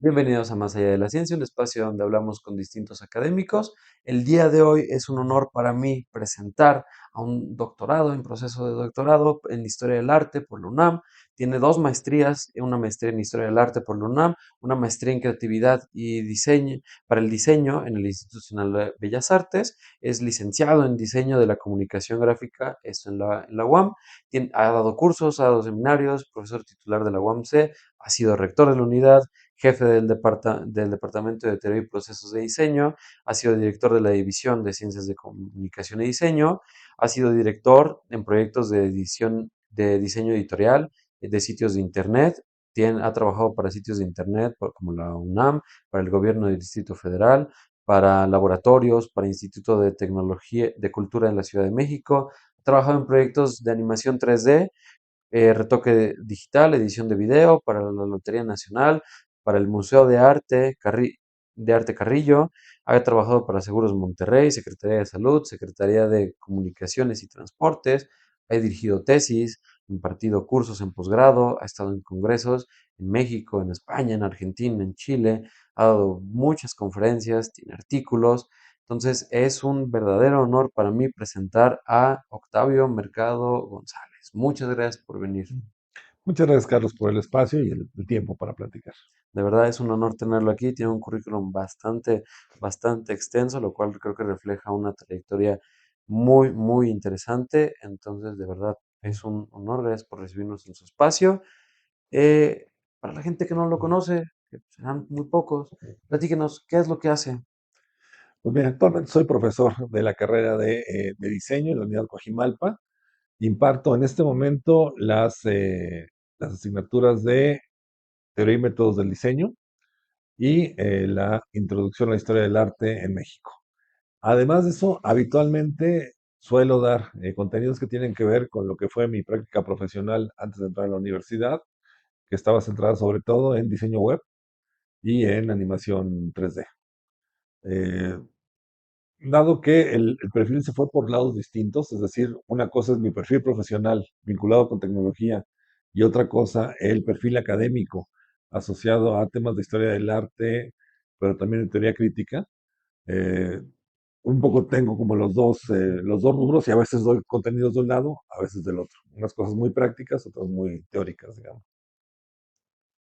Bienvenidos a Más Allá de la Ciencia, un espacio donde hablamos con distintos académicos. El día de hoy es un honor para mí presentar a un doctorado en proceso de doctorado en Historia del Arte por la UNAM. Tiene dos maestrías, una maestría en Historia del Arte por la UNAM, una maestría en Creatividad y Diseño para el Diseño en el Instituto Nacional de Bellas Artes. Es licenciado en Diseño de la Comunicación Gráfica, esto en la UAM. Ha dado cursos, ha dado seminarios, profesor titular de la UAMC, ha sido rector de la unidad, jefe del Departamento de Teoría y Procesos de Diseño, ha sido director de la División de Ciencias de Comunicación y Diseño, ha sido director en proyectos de edición de diseño editorial de sitios de Internet, ha trabajado para sitios de Internet como la UNAM, para el Gobierno del Distrito Federal, para laboratorios, para Instituto de Tecnología de Cultura en la Ciudad de México, ha trabajado en proyectos de animación 3D, retoque digital, edición de video para la Lotería Nacional, para el Museo de Arte Carrillo, ha trabajado para Seguros Monterrey, Secretaría de Salud, Secretaría de Comunicaciones y Transportes, ha dirigido tesis, impartido cursos en posgrado, ha estado en congresos en México, en España, en Argentina, en Chile, ha dado muchas conferencias, tiene artículos. Entonces es un verdadero honor para mí presentar a Octavio Mercado González. Muchas gracias por venir. Muchas gracias, Carlos, por el espacio y el tiempo para platicar. De verdad es un honor tenerlo aquí. Tiene un currículum bastante extenso, lo cual creo que refleja una trayectoria muy interesante. Entonces, de verdad, es un honor. Gracias por recibirnos en su espacio. Eh, para la gente que no lo conoce, que serán muy pocos, platíquenos qué es lo que hace. Pues bien, actualmente soy profesor de la carrera de diseño en la Unidad Coajimalpa. Imparto en este momento las asignaturas de teoría y métodos del diseño y la introducción a la historia del arte en México. Además de eso, habitualmente suelo dar contenidos que tienen que ver con lo que fue mi práctica profesional antes de entrar a la universidad, que estaba centrada sobre todo en diseño web y en animación 3D. Eh, Dado que el perfil se fue por lados distintos, es decir, una cosa es mi perfil profesional vinculado con tecnología y otra cosa el perfil académico asociado a temas de historia del arte, pero también de teoría crítica. eh, un poco tengo como los dos rubros y a veces doy contenidos de un lado, a veces del otro. Unas cosas muy prácticas, otras muy teóricas, digamos.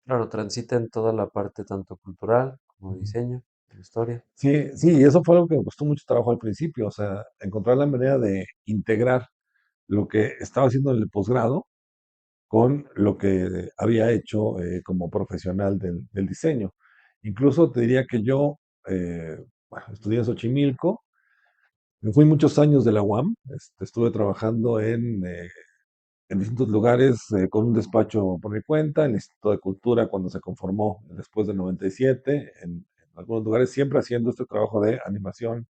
Claro, transita en toda la parte tanto cultural como Ujú. diseño, historia. Sí, sí, y eso fue algo que me costó mucho trabajo al principio, o sea, encontrar la manera de integrar lo que estaba haciendo en el posgrado con lo que había hecho como profesional del diseño. Incluso te diría que yo, bueno, estudié en Xochimilco, me fui muchos años de la UAM, estuve trabajando en distintos lugares con un despacho por mi cuenta, en el Instituto de Cultura cuando se conformó después del 97, en algunos lugares siempre haciendo este trabajo de animación,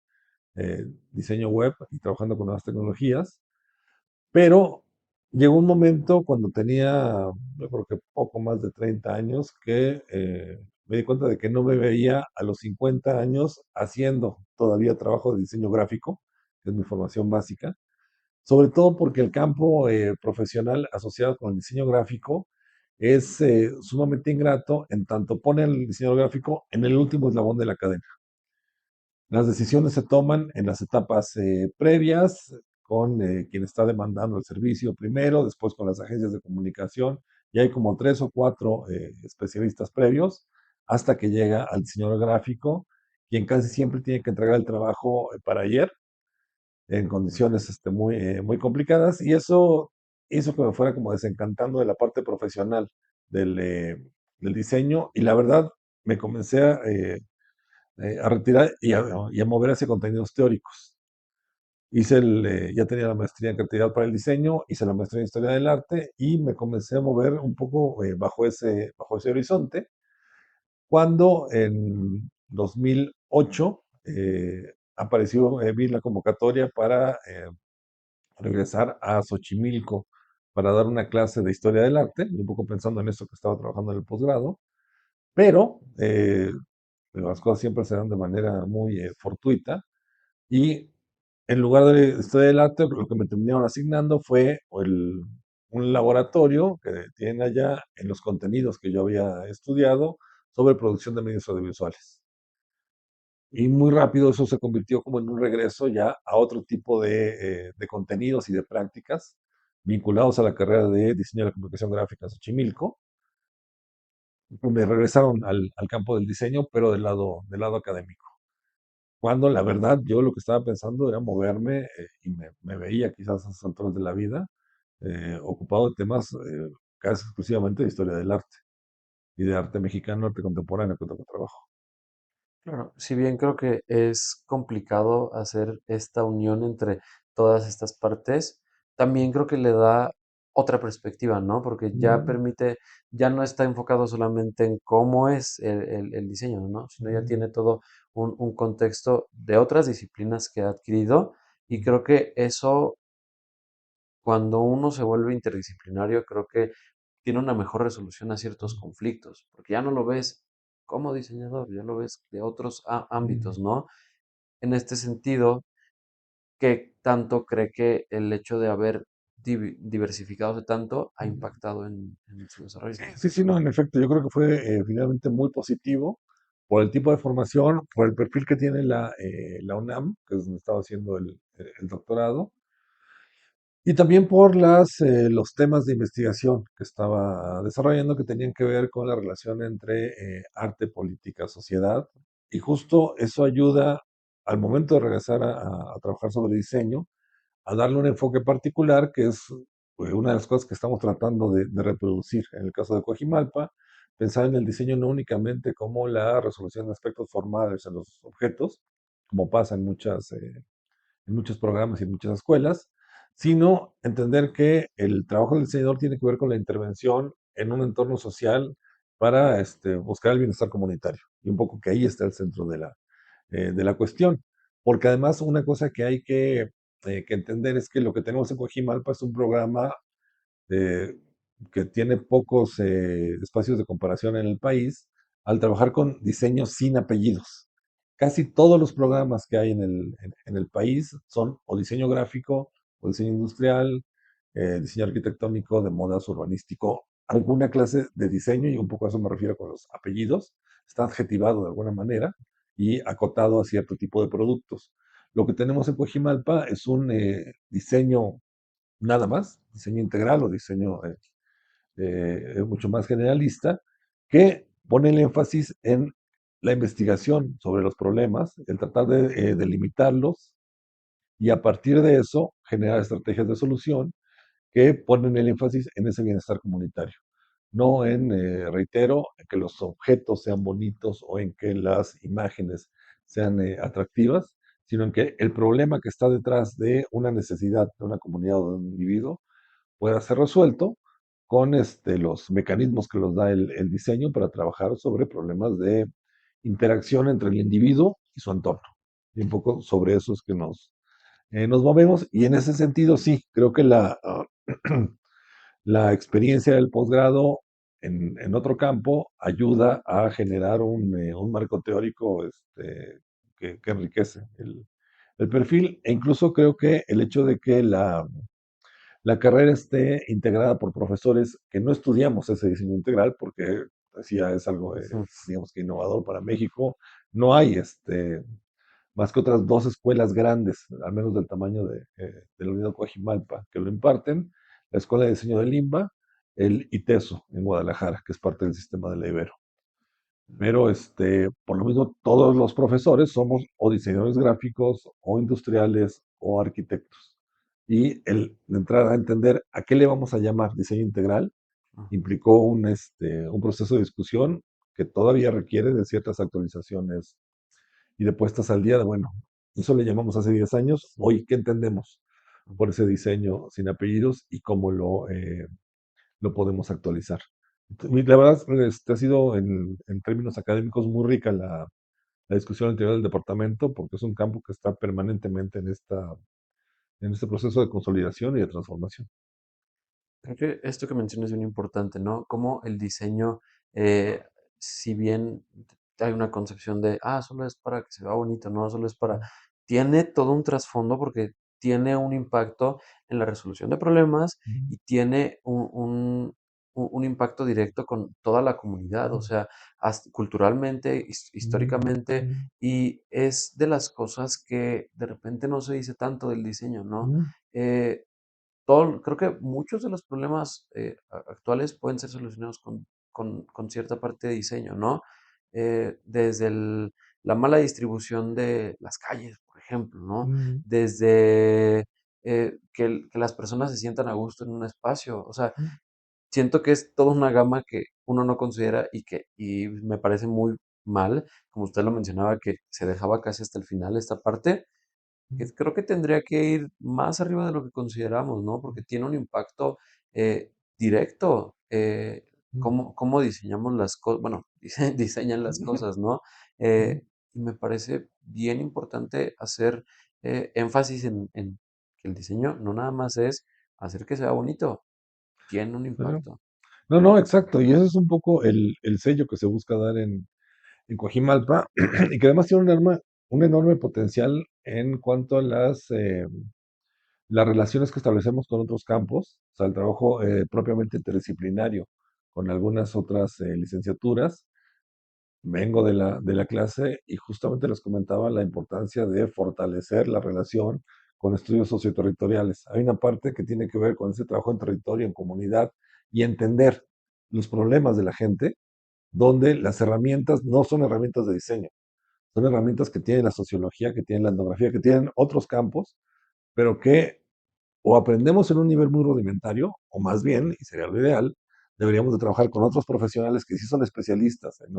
diseño web y trabajando con nuevas tecnologías. Pero llegó un momento cuando tenía, yo creo que poco más de 30 años, que me di cuenta de que no me veía a los 50 años haciendo todavía trabajo de diseño gráfico, que es mi formación básica, sobre todo porque el campo profesional asociado con el diseño gráfico es sumamente ingrato en tanto pone el diseño gráfico en el último eslabón de la cadena. Las decisiones se toman en las etapas previas, con quien está demandando el servicio primero, después con las agencias de comunicación, y hay como tres o cuatro especialistas previos, hasta que llega al diseñador gráfico, quien casi siempre tiene que entregar el trabajo para ayer, en condiciones muy complicadas, y eso hizo que me fuera como desencantando de la parte profesional del diseño, y la verdad me comencé a retirar y a mover hacia contenidos teóricos. Ya tenía la maestría en creatividad para el diseño, hice la maestría en historia del arte y me comencé a mover un poco bajo ese horizonte, cuando en 2008 vi la convocatoria para regresar a Xochimilco para dar una clase de historia del arte, y un poco pensando en esto que estaba trabajando en el posgrado, pero las cosas siempre se dan de manera muy fortuita. Y en lugar de historia del arte, lo que me terminaron asignando fue un laboratorio que tienen allá en los contenidos que yo había estudiado sobre producción de medios audiovisuales. Y muy rápido eso se convirtió como en un regreso ya a otro tipo de contenidos y de prácticas vinculados a la carrera de diseño de la comunicación gráfica en Xochimilco. Me regresaron al campo del diseño, pero del lado académico. Cuando la verdad yo lo que estaba pensando era moverme y me veía quizás a esas alturas de la vida ocupado de temas casi exclusivamente de historia del arte y de arte mexicano, arte contemporáneo, que toca trabajo. Claro, si bien creo que es complicado hacer esta unión entre todas estas partes, también creo que le da otra perspectiva, ¿no? Porque ya Mm, permite, ya no está enfocado solamente en cómo es el diseño, ¿no? Sino ya mm, tiene todo un contexto de otras disciplinas que ha adquirido y mm, creo que eso, cuando uno se vuelve interdisciplinario, creo que tiene una mejor resolución a ciertos conflictos, porque ya no lo ves como diseñador, ya lo ves de otros mm. ámbitos, ¿no? En este sentido, ¿qué tanto cree que el hecho de haber diversificado tanto ha impactado en su desarrollo? Sí, sí, no, en efecto, yo creo que fue finalmente muy positivo por el tipo de formación, por el perfil que tiene la UNAM, que es donde estaba haciendo el doctorado, y también por los temas de investigación que estaba desarrollando que tenían que ver con la relación entre arte, política, sociedad. Y justo eso ayuda al momento de regresar a trabajar sobre diseño, a darle un enfoque particular, que es una de las cosas que estamos tratando de reproducir. En el caso de Coajimalpa, pensar en el diseño no únicamente como la resolución de aspectos formales en los objetos, como pasa en muchos programas y en muchas escuelas, sino entender que el trabajo del diseñador tiene que ver con la intervención en un entorno social para buscar el bienestar comunitario. Y un poco que ahí está el centro de la cuestión. Porque además una cosa que hay que entender es que lo que tenemos en Coajimalpa es un programa eh, que tiene pocos espacios de comparación en el país, al trabajar con diseños sin apellidos. Casi todos los programas que hay en el país son o diseño gráfico, o diseño industrial, diseño arquitectónico, de modas, urbanístico, alguna clase de diseño, y un poco a eso me refiero con los apellidos, está adjetivado de alguna manera y acotado a cierto tipo de productos. Lo que tenemos en Coajimalpa es un diseño nada más, diseño integral o diseño mucho más generalista, que pone el énfasis en la investigación sobre los problemas, el tratar de delimitarlos y a partir de eso generar estrategias de solución que ponen el énfasis en ese bienestar comunitario, no en, reitero, en que los objetos sean bonitos o en que las imágenes sean atractivas, sino en que el problema que está detrás de una necesidad de una comunidad o de un individuo pueda ser resuelto con los mecanismos que nos da el diseño para trabajar sobre problemas de interacción entre el individuo y su entorno. Y un poco sobre eso es que nos movemos y en ese sentido sí, creo que la experiencia del posgrado en otro campo ayuda a generar un marco teórico que enriquece el perfil e incluso creo que el hecho de que la carrera esté integrada por profesores que no estudiamos ese diseño integral, porque decía, es algo, Ujú. digamos que innovador para México. No hay más que otras dos escuelas grandes, al menos del tamaño de la Unidad Coajimalpa, que lo imparten, la Escuela de Diseño de Limba, el ITESO en Guadalajara, que es parte del sistema de la Ibero. Pero por lo mismo, todos los profesores somos o diseñadores gráficos, o industriales, o arquitectos. Y el entrar a entender a qué le vamos a llamar diseño integral implicó un proceso de discusión que todavía requiere de ciertas actualizaciones y de puestas al día de, bueno, eso le llamamos hace 10 años, hoy, ¿qué entendemos por ese diseño sin apellidos y cómo lo podemos actualizar? Y la verdad, ha sido en términos académicos muy rica la discusión anterior del departamento, porque es un campo que está permanentemente en este proceso de consolidación y de transformación. Creo que esto que mencionas es bien importante, ¿no? Como el diseño, eh, si bien hay una concepción de, solo es para que se vea bonito, no, solo es para, tiene todo un trasfondo porque tiene un impacto en la resolución de problemas y tiene un impacto directo con toda la comunidad, o sea, culturalmente, históricamente, y es de las cosas que de repente no se dice tanto del diseño, ¿no? Eh, creo que muchos de los problemas actuales pueden ser solucionados con cierta parte de diseño, ¿no? Desde la mala distribución de las calles, por ejemplo, ¿no? Desde que las personas se sientan a gusto en un espacio. O sea, siento que es toda una gama que uno no considera y me parece muy mal, como usted lo mencionaba, que se dejaba casi hasta el final esta parte, que creo que tendría que ir más arriba de lo que consideramos, ¿no? Porque tiene un impacto directo. Cómo diseñamos las cosas, bueno, diseñan las cosas, ¿no? Y me parece bien importante hacer énfasis en que el diseño no nada más es hacer que sea bonito, tiene un impacto. No, no, exacto. Y ese es un poco el sello que se busca dar en Coajimalpa y que además tiene un enorme potencial en cuanto a las relaciones que establecemos con otros campos, o sea, el trabajo propiamente interdisciplinario con algunas otras licenciaturas. Vengo de la clase y justamente les comentaba la importancia de fortalecer la relación con estudios socioterritoriales. Hay una parte que tiene que ver con ese trabajo en territorio, en comunidad y entender los problemas de la gente, donde las herramientas no son herramientas de diseño, son herramientas que tiene la sociología, que tiene la etnografía, que tienen otros campos, pero que o aprendemos en un nivel muy rudimentario, o más bien, y sería lo ideal, deberíamos de trabajar con otros profesionales que sí son especialistas en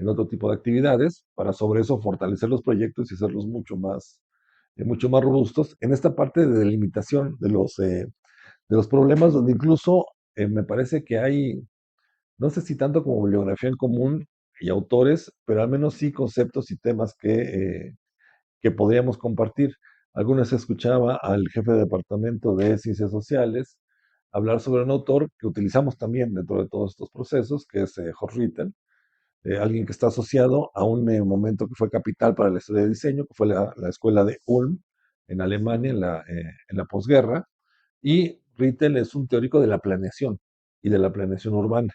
otro tipo de actividades, para sobre eso fortalecer los proyectos y hacerlos mucho más robustos en esta parte de delimitación de los problemas, donde incluso me parece que hay, no sé si tanto como bibliografía en común y autores, pero al menos sí conceptos y temas que podríamos compartir. Algunas escuchaba al jefe de departamento de Ciencias Sociales hablar sobre un autor que utilizamos también dentro de todos estos procesos, que es Jorge Rittel, alguien que está asociado a un momento que fue capital para la historia de diseño, que fue la escuela de Ulm en Alemania en la posguerra, y Rittel es un teórico de la planeación y de la planeación urbana,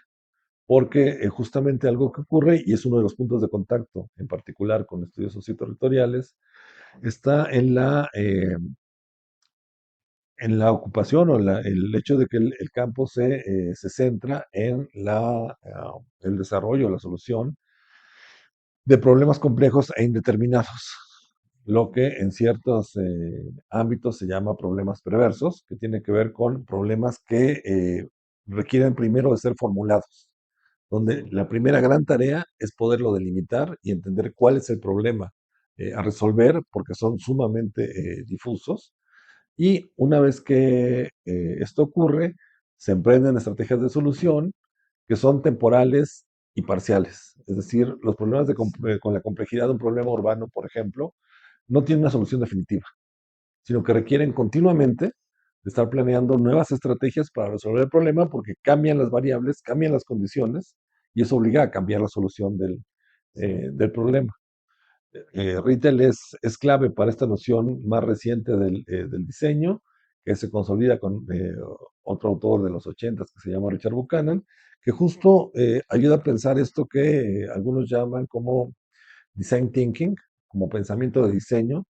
porque justamente algo que ocurre, y es uno de los puntos de contacto en particular con estudios socioterritoriales, está en la ocupación o el hecho de que el campo se centra en el desarrollo, la solución de problemas complejos e indeterminados, lo que en ciertos ámbitos se llama problemas perversos, que tiene que ver con problemas que requieren primero de ser formulados, donde la primera gran tarea es poderlo delimitar y entender cuál es el problema a resolver, porque son sumamente difusos. Y una vez que esto ocurre, se emprenden estrategias de solución que son temporales y parciales. Es decir, los problemas con la complejidad de un problema urbano, por ejemplo, no tienen una solución definitiva, sino que requieren continuamente de estar planeando nuevas estrategias para resolver el problema porque cambian las variables, cambian las condiciones y eso obliga a cambiar la solución del problema. Retail es clave para esta noción más reciente del diseño, que se consolida con otro autor de los 80 que se llama Richard Buchanan, que justo ayuda a pensar esto que algunos llaman como design thinking, como pensamiento de diseño,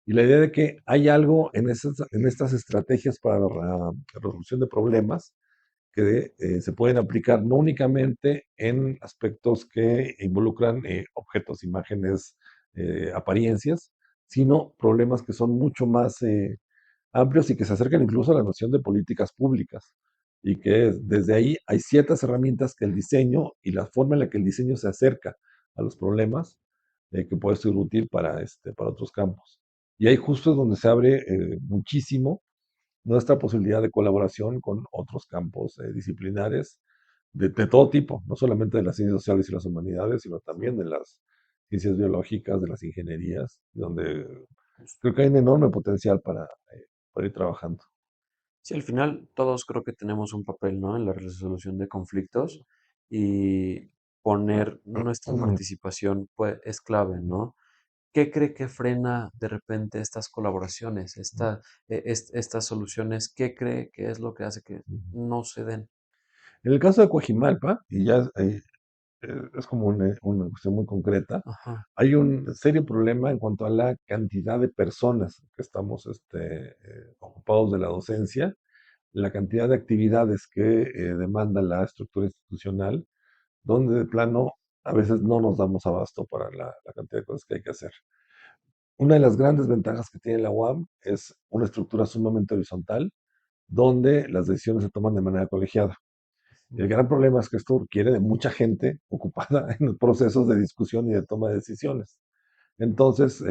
y la idea de que hay algo en estas estrategias para la resolución de problemas que se pueden aplicar no únicamente en aspectos que involucran objetos, imágenes, apariencias, sino problemas que son mucho más amplios y que se acercan incluso a la noción de políticas públicas. Y que desde ahí hay ciertas herramientas que el diseño y la forma en la que el diseño se acerca a los problemas que puede ser útil para otros campos. Y ahí justo es donde se abre muchísimo nuestra posibilidad de colaboración con otros campos disciplinares de todo tipo, no solamente de las ciencias sociales y las humanidades, sino también de las ciencias biológicas, de las ingenierías, donde creo que hay un enorme potencial para ir trabajando. Sí, al final todos creo que tenemos un papel, ¿no? En la resolución de conflictos y poner nuestra participación, pues, es clave, ¿no? ¿Qué cree que frena de repente estas colaboraciones, estas soluciones? ¿Qué cree que es lo que hace que no se den? En el caso de Coajimalpa, y ya es como una cuestión muy concreta, Ajá. hay un serio problema en cuanto a la cantidad de personas que estamos ocupados de la docencia, la cantidad de actividades que demanda la estructura institucional, donde de plano a veces no nos damos abasto para la cantidad de cosas que hay que hacer. Una de las grandes ventajas que tiene la UAM es una estructura sumamente horizontal, donde las decisiones se toman de manera colegiada. El gran problema es que esto requiere de mucha gente ocupada en los procesos de discusión y de toma de decisiones. Entonces,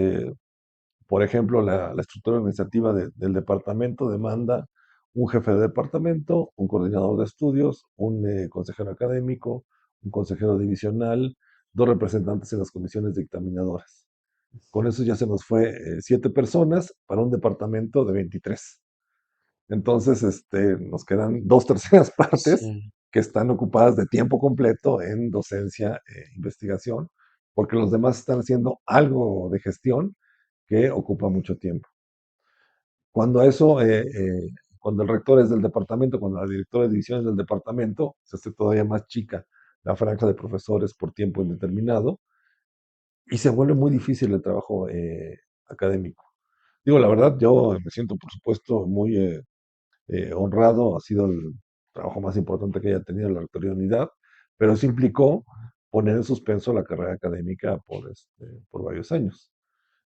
por ejemplo, la estructura organizativa del departamento demanda un jefe de departamento, un coordinador de estudios, un consejero académico, un consejero divisional, dos representantes en las comisiones dictaminadoras. Con eso ya se nos fue 7 personas para un departamento de 23. Entonces, nos quedan dos terceras partes Sí. que están ocupadas de tiempo completo en docencia e investigación, porque los demás están haciendo algo de gestión que ocupa mucho tiempo. Cuando eso, cuando el rector es del departamento, cuando la directora de división es del departamento, se hace todavía más chica la franja de profesores por tiempo indeterminado y se vuelve muy difícil el trabajo académico. Digo, la verdad, yo me siento, por supuesto, muy honrado, ha sido el trabajo más importante que haya tenido la rectoría de unidad, pero eso implicó poner en suspenso la carrera académica por varios años.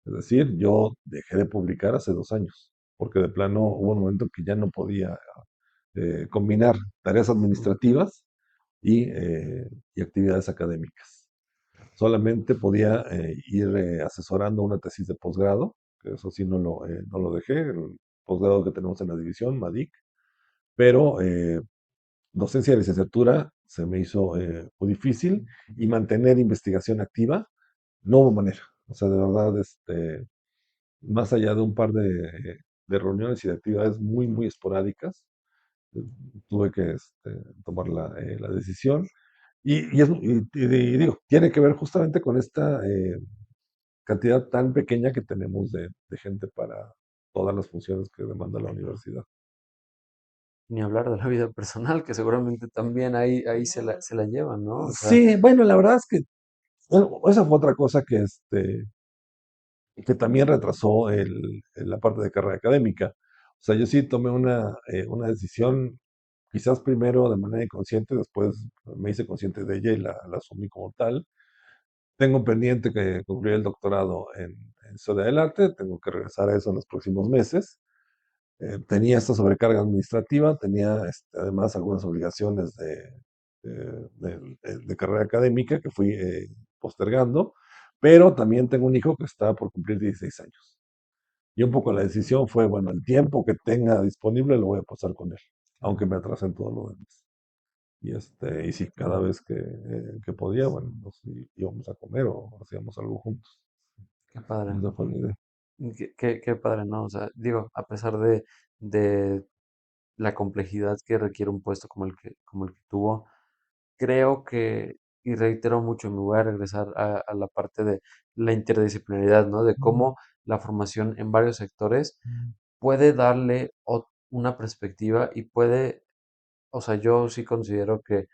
Es decir, yo dejé de publicar hace 2 años, porque de plano hubo un momento que ya no podía combinar tareas Mm. administrativas y actividades académicas. Solamente podía ir asesorando una tesis de posgrado, que eso sí no lo dejé, el posgrado que tenemos en la división, MADIC, pero docencia de licenciatura se me hizo muy difícil y mantener investigación activa, no hubo manera. O sea, de verdad, más allá de un par de reuniones y de actividades muy, muy esporádicas, eh, tuve que tomar la decisión. Y digo, tiene que ver justamente con esta cantidad tan pequeña que tenemos de gente para todas las funciones que demanda la universidad. Ni hablar de la vida personal, que seguramente también ahí se la llevan, ¿no? O sea, Sí, bueno, la verdad es que bueno, esa fue otra cosa que también retrasó la parte de carrera académica. O sea, yo sí tomé una decisión, quizás primero de manera inconsciente, después me hice consciente de ella y la asumí como tal. Tengo pendiente que concluir el doctorado en Historia del Arte, tengo que regresar a eso en los próximos meses. Tenía esta sobrecarga administrativa, tenía además algunas obligaciones de carrera académica que fui postergando, pero también tengo un hijo que está por cumplir 16 años. Y un poco la decisión fue, bueno, el tiempo que tenga disponible lo voy a pasar con él, aunque me atrase en todo lo demás. Y sí, cada vez que podía, bueno, pues íbamos a comer o hacíamos algo juntos. qué padre. Esa fue la idea. Qué padre, ¿no? O sea, digo, a pesar de la complejidad que requiere un puesto como el que tuvo, creo que, y reitero mucho, me voy a regresar a la parte de la interdisciplinaridad, ¿no? De cómo la formación en varios sectores puede darle una perspectiva y puede, o sea, yo sí considero que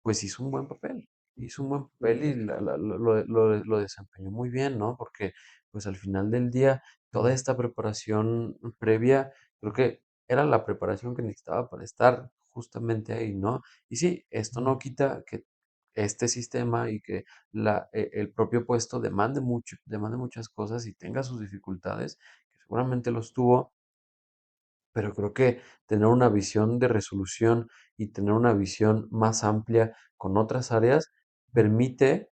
pues hizo un buen papel, hizo un buen papel y lo desempeñó muy bien, ¿no? Porque pues al final del día, toda esta preparación previa, creo que era la preparación que necesitaba para estar justamente ahí, ¿no? Y sí, esto no quita que este sistema y que el propio puesto demande muchas cosas y tenga sus dificultades, que seguramente los tuvo, pero creo que tener una visión de resolución y tener una visión más amplia con otras áreas permite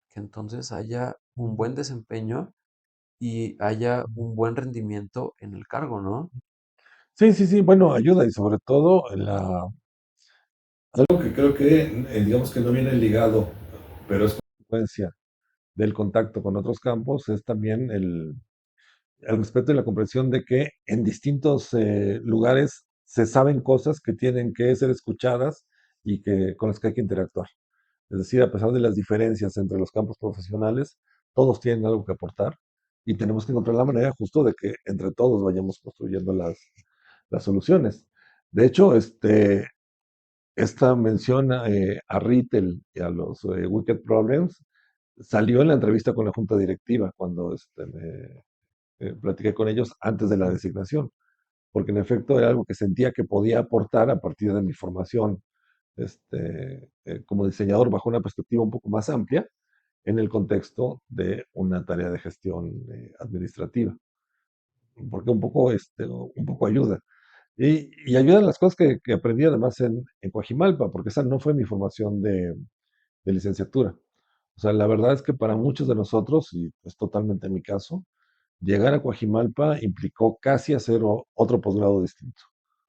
que entonces haya un buen desempeño y haya un buen rendimiento en el cargo, ¿no? Sí, sí, sí, bueno, ayuda y sobre todo algo que creo que, digamos que no viene ligado, pero es consecuencia del contacto con otros campos, es también el respeto y la comprensión de que en distintos lugares se saben cosas que tienen que ser escuchadas y con las que hay que interactuar. Es decir, a pesar de las diferencias entre los campos profesionales, todos tienen algo que aportar y tenemos que encontrar la manera justo de que entre todos vayamos construyendo las soluciones. De hecho, esta mención a Rittel y a los Wicked Problems salió en la entrevista con la junta directiva cuando platiqué con ellos antes de la designación, porque en efecto era algo que sentía que podía aportar a partir de mi formación como diseñador bajo una perspectiva un poco más amplia en el contexto de una tarea de gestión administrativa, porque un poco ayuda. Y ayudan las cosas que aprendí además en Coajimalpa, porque esa no fue mi formación de licenciatura. O sea, la verdad es que para muchos de nosotros, y es totalmente mi caso, llegar a Coajimalpa implicó casi hacer otro posgrado distinto.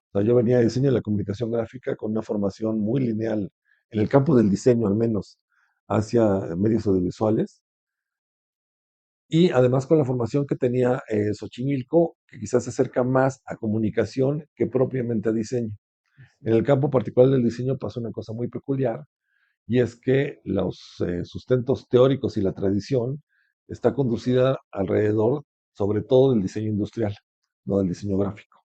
O sea, yo venía de diseño de la comunicación gráfica con una formación muy lineal, en el campo del diseño al menos, hacia medios audiovisuales, y además con la formación que tenía Xochimilco, que quizás se acerca más a comunicación que propiamente a diseño. En el campo particular del diseño pasó una cosa muy peculiar, y es que los sustentos teóricos y la tradición está conducida alrededor, sobre todo, del diseño industrial, no del diseño gráfico.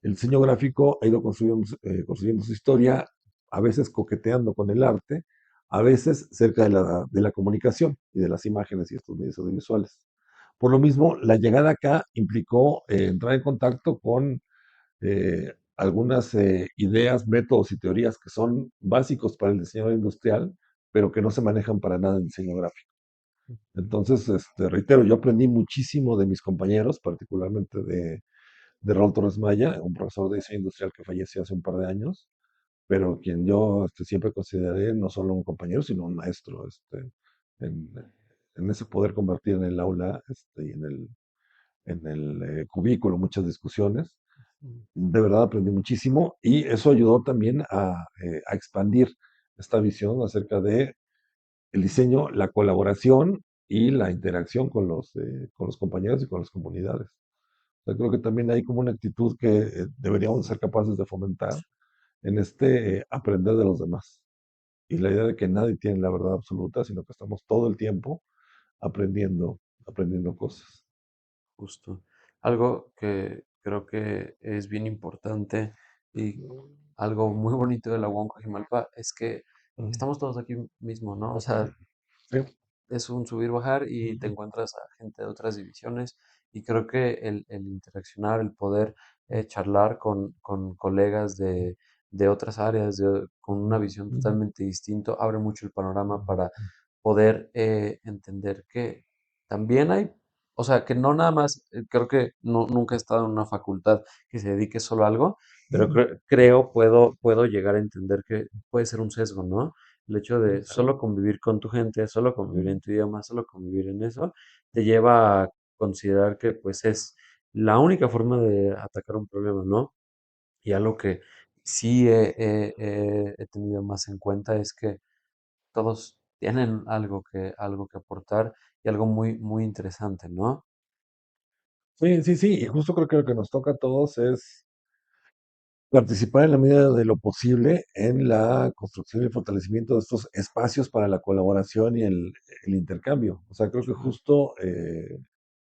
El diseño gráfico ha ido construyendo su historia, a veces coqueteando con el arte, a veces cerca de la comunicación y de las imágenes y estos medios audiovisuales. Por lo mismo, la llegada acá implicó entrar en contacto con algunas ideas, métodos y teorías que son básicos para el diseño industrial, pero que no se manejan para nada en diseño gráfico. Entonces, reitero, yo aprendí muchísimo de mis compañeros, particularmente de Raúl Torres Maya, un profesor de diseño industrial que falleció hace un par de años, pero quien yo siempre consideré no solo un compañero, sino un maestro, en, en ese poder convertir en el aula y en el cubículo muchas discusiones. De verdad aprendí muchísimo y eso ayudó también a expandir esta visión acerca de el diseño, la colaboración y la interacción con los compañeros y con las comunidades. O sea, creo que también hay como una actitud que deberíamos ser capaces de fomentar en aprender de los demás. Y la idea de que nadie tiene la verdad absoluta, sino que estamos todo el tiempo aprendiendo, aprendiendo cosas. Justo. Algo que creo que es bien importante y algo muy bonito de la UAM Coajimalpa es que Ujú. estamos todos aquí mismo, ¿no? O sea, Sí. es un subir, bajar y te encuentras a gente de otras divisiones y creo que el interaccionar, el poder charlar con colegas de otras áreas, con una visión Ujú. totalmente distinta, abre mucho el panorama para poder entender que también hay, o sea, que no nada más, creo que nunca he estado en una facultad que se dedique solo a algo, pero creo, puedo llegar a entender que puede ser un sesgo, ¿no? El hecho de solo convivir con tu gente, solo convivir en tu idioma, solo convivir en eso, te lleva a considerar que pues es la única forma de atacar un problema, ¿no? Y algo que sí he tenido más en cuenta es que todos tienen algo que aportar y algo muy, muy interesante, ¿no? Sí, sí, sí, y justo creo que lo que nos toca a todos es participar en la medida de lo posible en la construcción y el fortalecimiento de estos espacios para la colaboración y el intercambio. O sea, creo que justo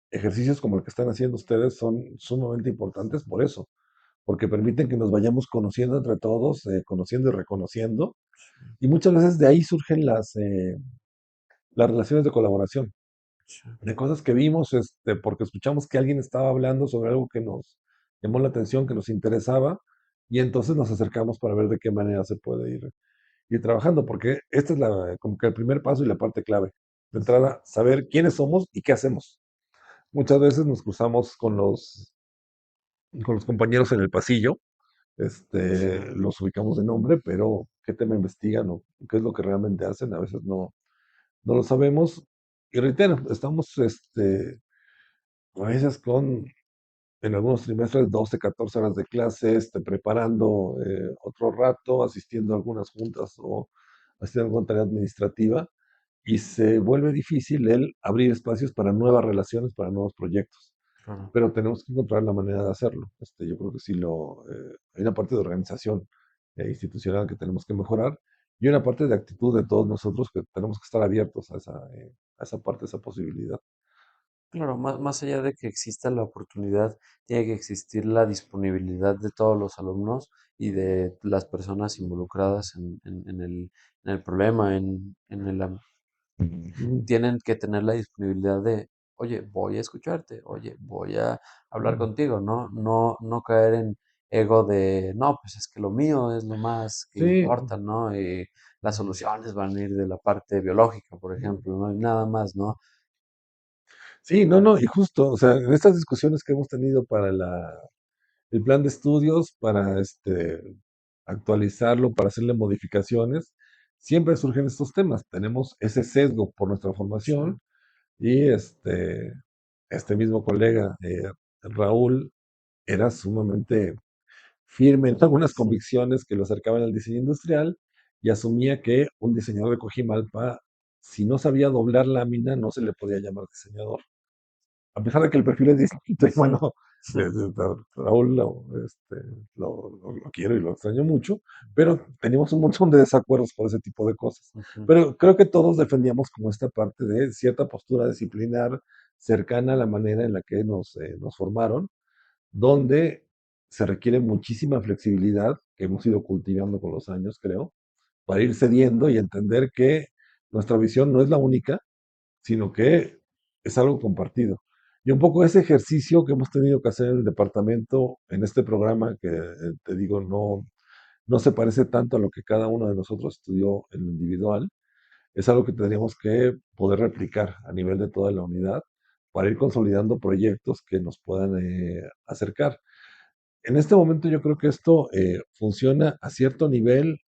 ejercicios como el que están haciendo ustedes son sumamente importantes por eso, porque permiten que nos vayamos conociendo entre todos, conociendo y reconociendo, y muchas veces de ahí surgen las relaciones de colaboración, Sí, de cosas que vimos, porque escuchamos que alguien estaba hablando sobre algo que nos llamó la atención, que nos interesaba, y entonces nos acercamos para ver de qué manera se puede ir trabajando, porque este es como que el primer paso y la parte clave. De entrada, saber quiénes somos y qué hacemos. Muchas veces nos cruzamos con los compañeros en el pasillo, sí, los ubicamos de nombre, pero qué tema investigan o qué es lo que realmente hacen, a veces no lo sabemos. Y reitero, estamos a veces en algunos trimestres, 12, 14 horas de clase, preparando otro rato, asistiendo a algunas juntas o haciendo alguna tarea administrativa, y se vuelve difícil el abrir espacios para nuevas relaciones, para nuevos proyectos. claro. Pero tenemos que encontrar la manera de hacerlo. Yo creo que sí hay una parte de organización institucional que tenemos que mejorar y una parte de actitud de todos nosotros que tenemos que estar abiertos a esa parte, a esa posibilidad. Claro, más allá de que exista la oportunidad, tiene que existir la disponibilidad de todos los alumnos y de las personas involucradas en el problema, en el, Ujú, tienen que tener la disponibilidad de, oye, voy a escucharte, oye, voy a hablar ujú. contigo, ¿no? No caer en ego de, no, pues es que lo mío es lo más que Sí, importa, ¿no? Y las soluciones van a ir de la parte biológica, por ejemplo, ¿no? Y nada más, ¿no? sí, no, no, y justo, o sea, en estas discusiones que hemos tenido para el plan de estudios, para actualizarlo, para hacerle modificaciones, siempre surgen estos temas. Tenemos ese sesgo por nuestra Sí, formación y este mismo colega, Raúl, era sumamente firme en algunas convicciones que lo acercaban al diseño industrial y asumía que un diseñador de Cojimalpa, si no sabía doblar lámina, no se le podía llamar diseñador. A pesar de que el perfil es distinto, y bueno, Raúl lo quiero y lo extraño mucho, pero teníamos un montón de desacuerdos por ese tipo de cosas. ujú, Pero creo que todos defendíamos como esta parte de cierta postura disciplinar cercana a la manera en la que nos formaron, donde se requiere muchísima flexibilidad que hemos ido cultivando con los años, creo, para ir cediendo y entender que nuestra visión no es la única, sino que es algo compartido. Y un poco ese ejercicio que hemos tenido que hacer en el departamento, en este programa, que te digo, no se parece tanto a lo que cada uno de nosotros estudió en lo individual, es algo que tendríamos que poder replicar a nivel de toda la unidad para ir consolidando proyectos que nos puedan acercar. En este momento yo creo que esto funciona a cierto nivel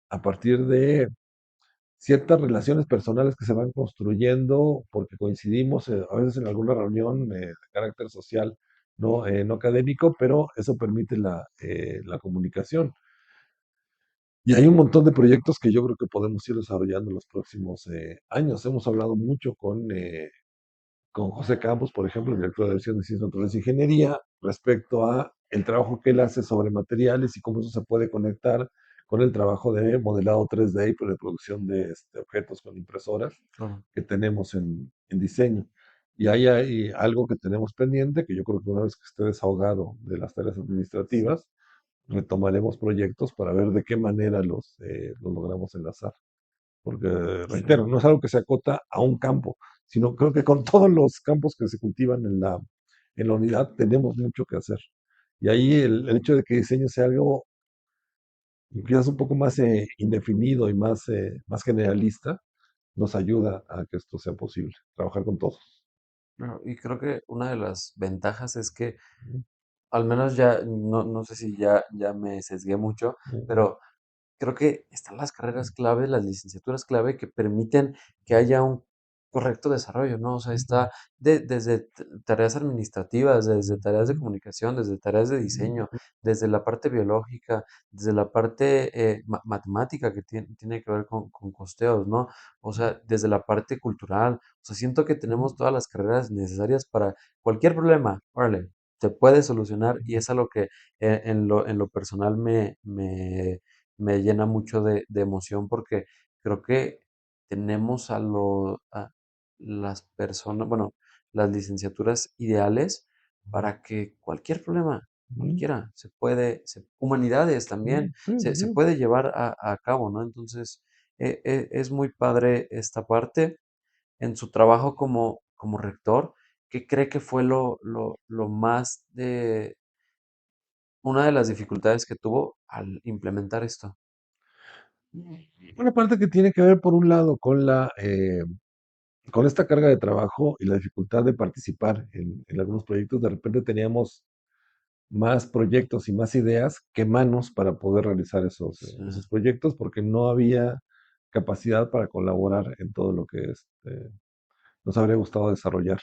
a partir de ciertas relaciones personales que se van construyendo porque coincidimos a veces en alguna reunión de carácter social, no académico, pero eso permite la comunicación. Y hay un montón de proyectos que yo creo que podemos ir desarrollando en los próximos años. Hemos hablado mucho con José Campos, por ejemplo, el director de la División de Ciencias Naturales e Ingeniería, respecto a el trabajo que él hace sobre materiales y cómo eso se puede conectar con el trabajo de modelado 3D y de producción de objetos con impresoras claro. que tenemos en diseño. Y ahí hay algo que tenemos pendiente, que yo creo que una vez que esté desahogado de las tareas administrativas, retomaremos proyectos para ver de qué manera los logramos enlazar. Porque, Sí. reitero, no es algo que se acota a un campo, sino creo que con todos los campos que se cultivan en la unidad tenemos mucho que hacer. Y ahí el hecho de que diseño sea algo quizás un poco más indefinido y más generalista, nos ayuda a que esto sea posible, trabajar con todos. Claro, y creo que una de las ventajas es que Ujú, al menos ya, no sé si ya me sesgué mucho, ujú, pero creo que están las carreras clave, las licenciaturas clave que permiten que haya un correcto desarrollo, ¿no? O sea, está desde tareas administrativas, desde tareas de ujú, comunicación, desde tareas de diseño, desde la parte biológica, desde la parte matemática que tiene que ver con costeos, ¿no? O sea, desde la parte cultural. O sea, siento que ujú, tenemos todas las carreras necesarias para cualquier problema, órale, se puede solucionar y es algo que en lo personal me llena mucho de emoción porque creo que tenemos a las personas, bueno, las licenciaturas ideales para que cualquier problema, ujú, cualquiera, humanidades también, ujú. Sí, sí, se sí. puede llevar a cabo, ¿no? Entonces, es muy padre esta parte. En su trabajo como rector, ¿qué cree que fue lo más una de las dificultades que tuvo al implementar esto? Una parte que tiene que ver, por un lado, con esta carga de trabajo y la dificultad de participar en algunos proyectos. De repente teníamos más proyectos y más ideas que manos para poder realizar Sí, esos proyectos porque no había capacidad para colaborar en todo lo que nos habría gustado desarrollar.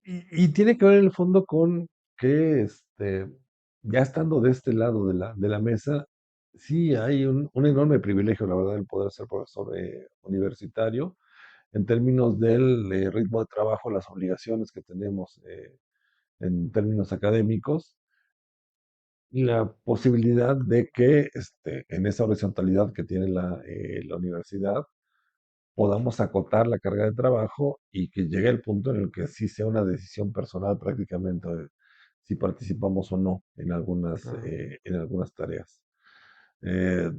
Y tiene que ver en el fondo con que ya estando de este lado de la mesa, sí hay un enorme privilegio, la verdad, el poder ser profesor universitario en términos del ritmo de trabajo, las obligaciones que tenemos en términos académicos y la posibilidad de que en esa horizontalidad que tiene la universidad podamos acotar la carga de trabajo y que llegue el punto en el que sí sea una decisión personal prácticamente de si participamos o no Claro, en algunas tareas. Eh,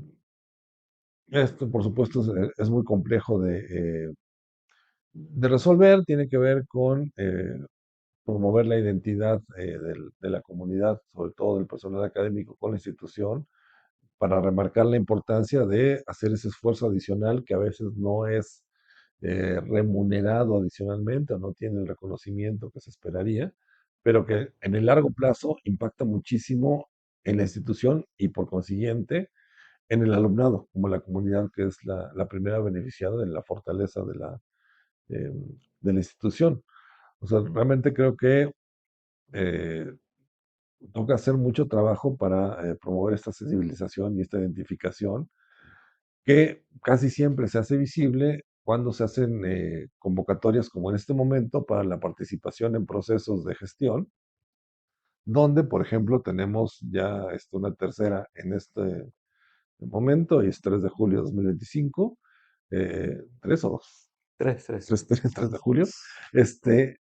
Esto, por supuesto, es muy complejo de resolver, tiene que ver con promover la identidad de la comunidad, sobre todo del personal académico con la institución, para remarcar la importancia de hacer ese esfuerzo adicional que a veces no es remunerado adicionalmente o no tiene el reconocimiento que se esperaría, pero que en el largo plazo impacta muchísimo en la institución y por consiguiente en el alumnado, como la comunidad que es la primera beneficiada de la fortaleza eh, de la institución. O sea, realmente creo que eh, toca hacer mucho trabajo para promover esta sensibilización y esta identificación que casi siempre se hace visible cuando se hacen convocatorias como en este momento para la participación en procesos de gestión, donde, por ejemplo, tenemos ya una tercera en este momento y es 3 de julio de 2025, 3 o 2, tres, tres. 3 de julio,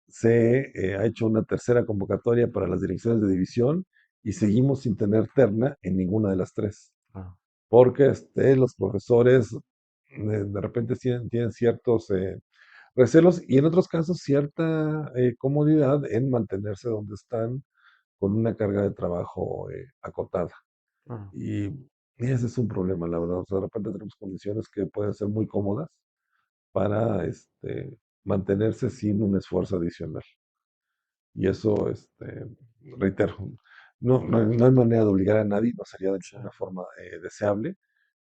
se ha hecho una tercera convocatoria para las direcciones de división y seguimos sin tener terna en ninguna de las tres, Claro, porque los profesores de repente tienen ciertos recelos y en otros casos cierta comodidad en mantenerse donde están con una carga de trabajo acotada. claro, Y ese es un problema, la verdad. O sea, de repente tenemos condiciones que pueden ser muy cómodas para mantenerse sin un esfuerzo adicional. Y eso, reitero, no hay manera de obligar a nadie, no sería de sí, ninguna forma deseable,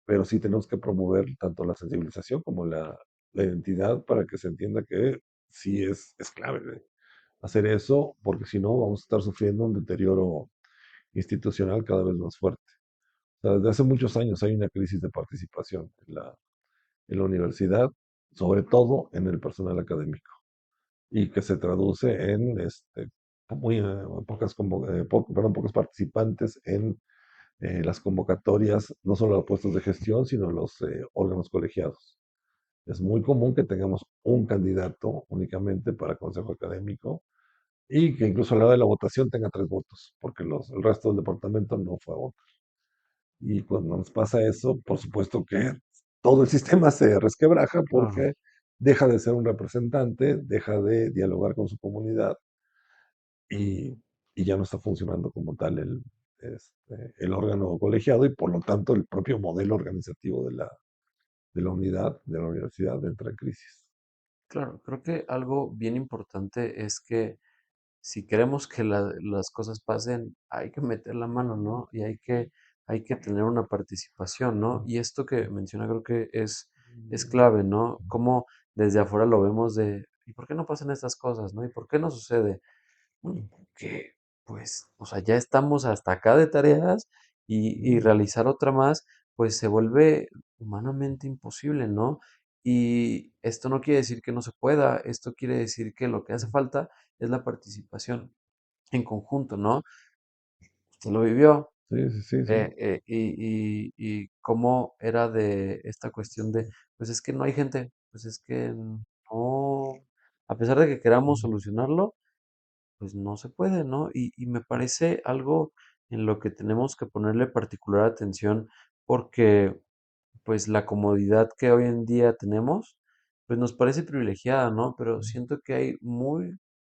pero sí tenemos que promover tanto la sensibilización como la identidad para que se entienda que sí es clave hacer eso, porque si no vamos a estar sufriendo un deterioro institucional cada vez más fuerte. O sea, desde hace muchos años hay una crisis de participación en la universidad, sobre todo en el personal académico, y que se traduce en pocos participantes en las convocatorias, no solo a puestos de gestión, sino a los órganos colegiados. Es muy común que tengamos un candidato únicamente para consejo académico y que incluso a la hora de la votación tenga 3 votos, porque el resto del departamento no fue a votar. Y cuando nos pasa eso, por supuesto que todo el sistema se resquebraja claro, porque deja de ser un representante, deja de dialogar con su comunidad y, y ya no está funcionando como tal el órgano colegiado y por lo tanto el propio modelo organizativo de la unidad, de la universidad entra en crisis. claro. Creo que algo bien importante es que si queremos que las cosas pasen, hay que meter la mano, ¿no? Y hay que tener una participación, ¿no? Y esto que menciona creo que es clave, ¿no? Cómo desde afuera lo vemos de, ¿y por qué no pasan estas cosas, ¿no? ¿Y por qué no sucede? Que pues, o sea, ya estamos hasta acá de tareas y Mm, realizar otra más, pues se vuelve humanamente imposible, ¿no? Y esto no quiere decir que no se pueda, esto quiere decir que lo que hace falta es la participación en conjunto, ¿no? Usted lo vivió, sí, sí, sí, sí. y cómo era de esta cuestión de, pues es que no hay gente, pues es que no, a pesar de que queramos solucionarlo, pues no se puede, ¿no? Y me parece algo en lo que tenemos que ponerle particular atención porque pues la comodidad que hoy en día tenemos, pues nos parece privilegiada, ¿no? Pero siento que hay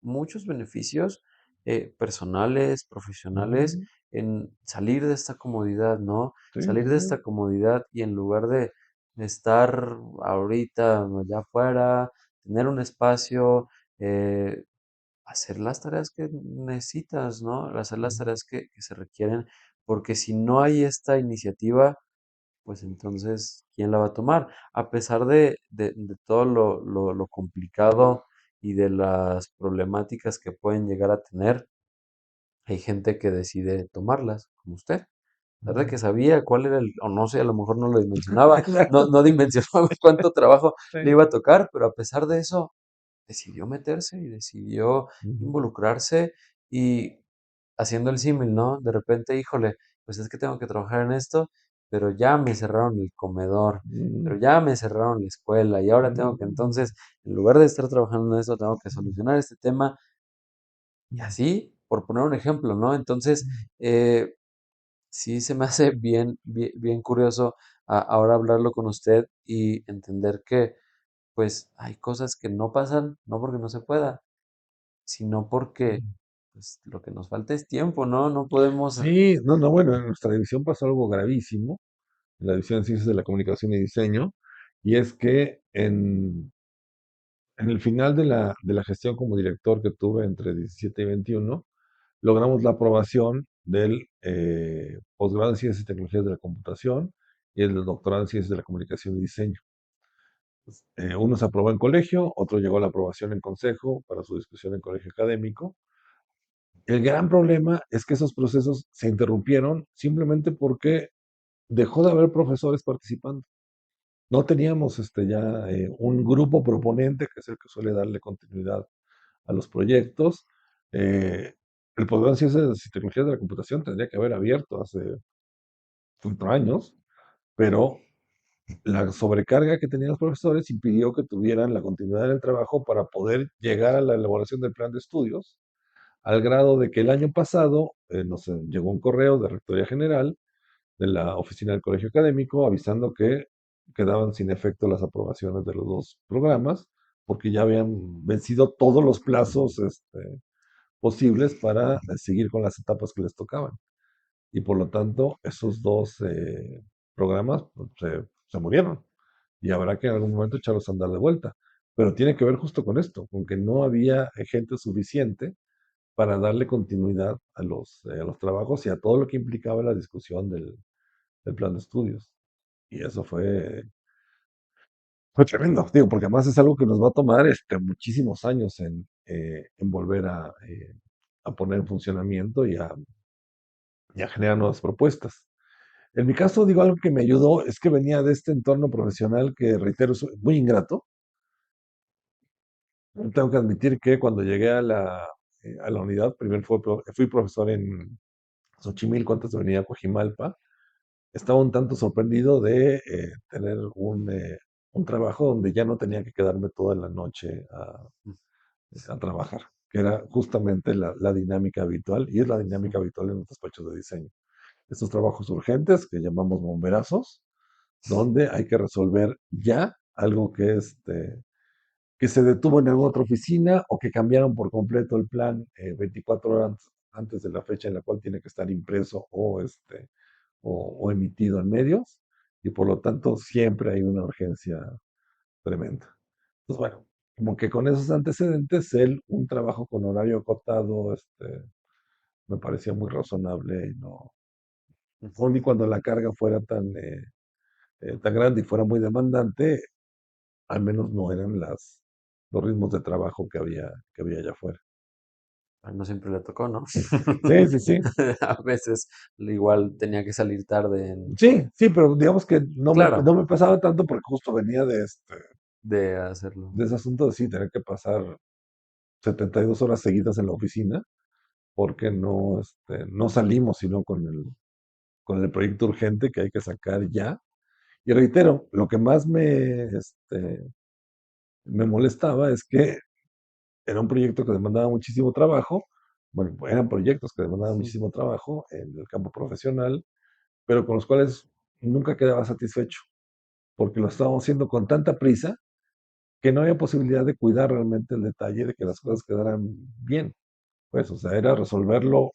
muchos beneficios personales, profesionales, Mm, en salir de esta comodidad, ¿no? sí, Salir sí, de sí. esta comodidad y en lugar de estar ahorita allá afuera, tener un espacio, eh, hacer las tareas que necesitas, ¿no? Hacer las tareas que se requieren, porque si no hay esta iniciativa, pues entonces, ¿quién la va a tomar? A pesar de todo lo complicado y de las problemáticas que pueden llegar a tener, hay gente que decide tomarlas, como usted. A pesar de que sabía cuál era el, o no sé, a lo mejor no lo dimensionaba, no dimensionaba cuánto trabajo le Sí. iba a tocar, pero a pesar de eso, decidió meterse y decidió Ujú. involucrarse y haciendo el símil, ¿no? De repente, híjole, pues es que tengo que trabajar en esto pero ya me cerraron el comedor, mm, pero ya me cerraron la escuela y ahora tengo que mm, entonces, en lugar de estar trabajando en eso, tengo que solucionar este tema y así, por poner un ejemplo, ¿no? Entonces, eh, sí se me hace bien curioso ahora hablarlo con usted y entender que, pues, hay cosas que no pasan, no porque no se pueda, sino porque, mm. pues, lo que nos falta es tiempo, ¿no? No podemos. Sí, no, no, bueno, en nuestra división pasó algo gravísimo, en la división de Ciencias de la Comunicación y Diseño, y es que en el final de la gestión como director que tuve entre 17 y 21, logramos la aprobación del posgrado en Ciencias y Tecnologías de la Computación y el doctorado en Ciencias de la Comunicación y Diseño. Uno se aprobó en colegio, otro llegó a la aprobación en consejo para su discusión en colegio académico. El gran problema es que esos procesos se interrumpieron simplemente porque dejó de haber profesores participando. No teníamos ya un grupo proponente, que es el que suele darle continuidad a los proyectos. Eh, el programa de Ciencias y Tecnologías de la Computación tendría que haber abierto hace 4 años, pero la sobrecarga que tenían los profesores impidió que tuvieran la continuidad del trabajo para poder llegar a la elaboración del plan de estudios, al grado de que el año pasado nos llegó un correo de Rectoría General de la oficina del colegio académico avisando que quedaban sin efecto las aprobaciones de los dos programas porque ya habían vencido todos los plazos posibles para seguir con las etapas que les tocaban. Y por lo tanto, esos dos programas pues, se murieron y habrá que en algún momento echarlos a andar de vuelta. Pero tiene que ver justo con esto, con que no había gente suficiente para darle continuidad a los trabajos y a todo lo que implicaba la discusión del plan de estudios. Y eso fue tremendo, digo, porque además es algo que nos va a tomar muchísimos años en volver a poner en funcionamiento y a generar nuevas propuestas. En mi caso, digo, algo que me ayudó es que venía de este entorno profesional que, reitero, es muy ingrato. Tengo que admitir que cuando llegué a la unidad, primero fui profesor en Xochimilco, antes de venir a Coajimalpa. Estaba un tanto sorprendido de tener un trabajo donde ya no tenía que quedarme toda la noche a trabajar, que era justamente la dinámica habitual y es la dinámica habitual en los despachos de diseño. Estos trabajos urgentes que llamamos bomberazos, donde hay que resolver ya algo que se detuvo en alguna otra oficina o que cambiaron por completo el plan 24 horas antes de la fecha en la cual tiene que estar impreso o emitido en medios y por lo tanto siempre hay una urgencia tremenda. Entonces, bueno, como que con esos antecedentes, un trabajo con horario acotado, me parecía muy razonable y no, aun y cuando la carga fuera tan grande y fuera muy demandante, al menos no eran los ritmos de trabajo que había allá afuera. No siempre le tocó, ¿no? Sí, sí, sí. A veces igual tenía que salir tarde Sí, sí, pero digamos que claro, no me pasaba tanto porque justo venía de hacerlo. de ese asunto de sí, tener que pasar 72 horas seguidas en la oficina porque no salimos sino con el proyecto urgente que hay que sacar ya. Y reitero, lo que más me molestaba es que era un proyecto que demandaba muchísimo trabajo, bueno, eran proyectos que demandaban Ujú, muchísimo trabajo en el campo profesional, pero con los cuales nunca quedaba satisfecho, porque lo estábamos haciendo con tanta prisa que no había posibilidad de cuidar realmente el detalle de que las cosas quedaran bien. Pues, o sea, era resolverlo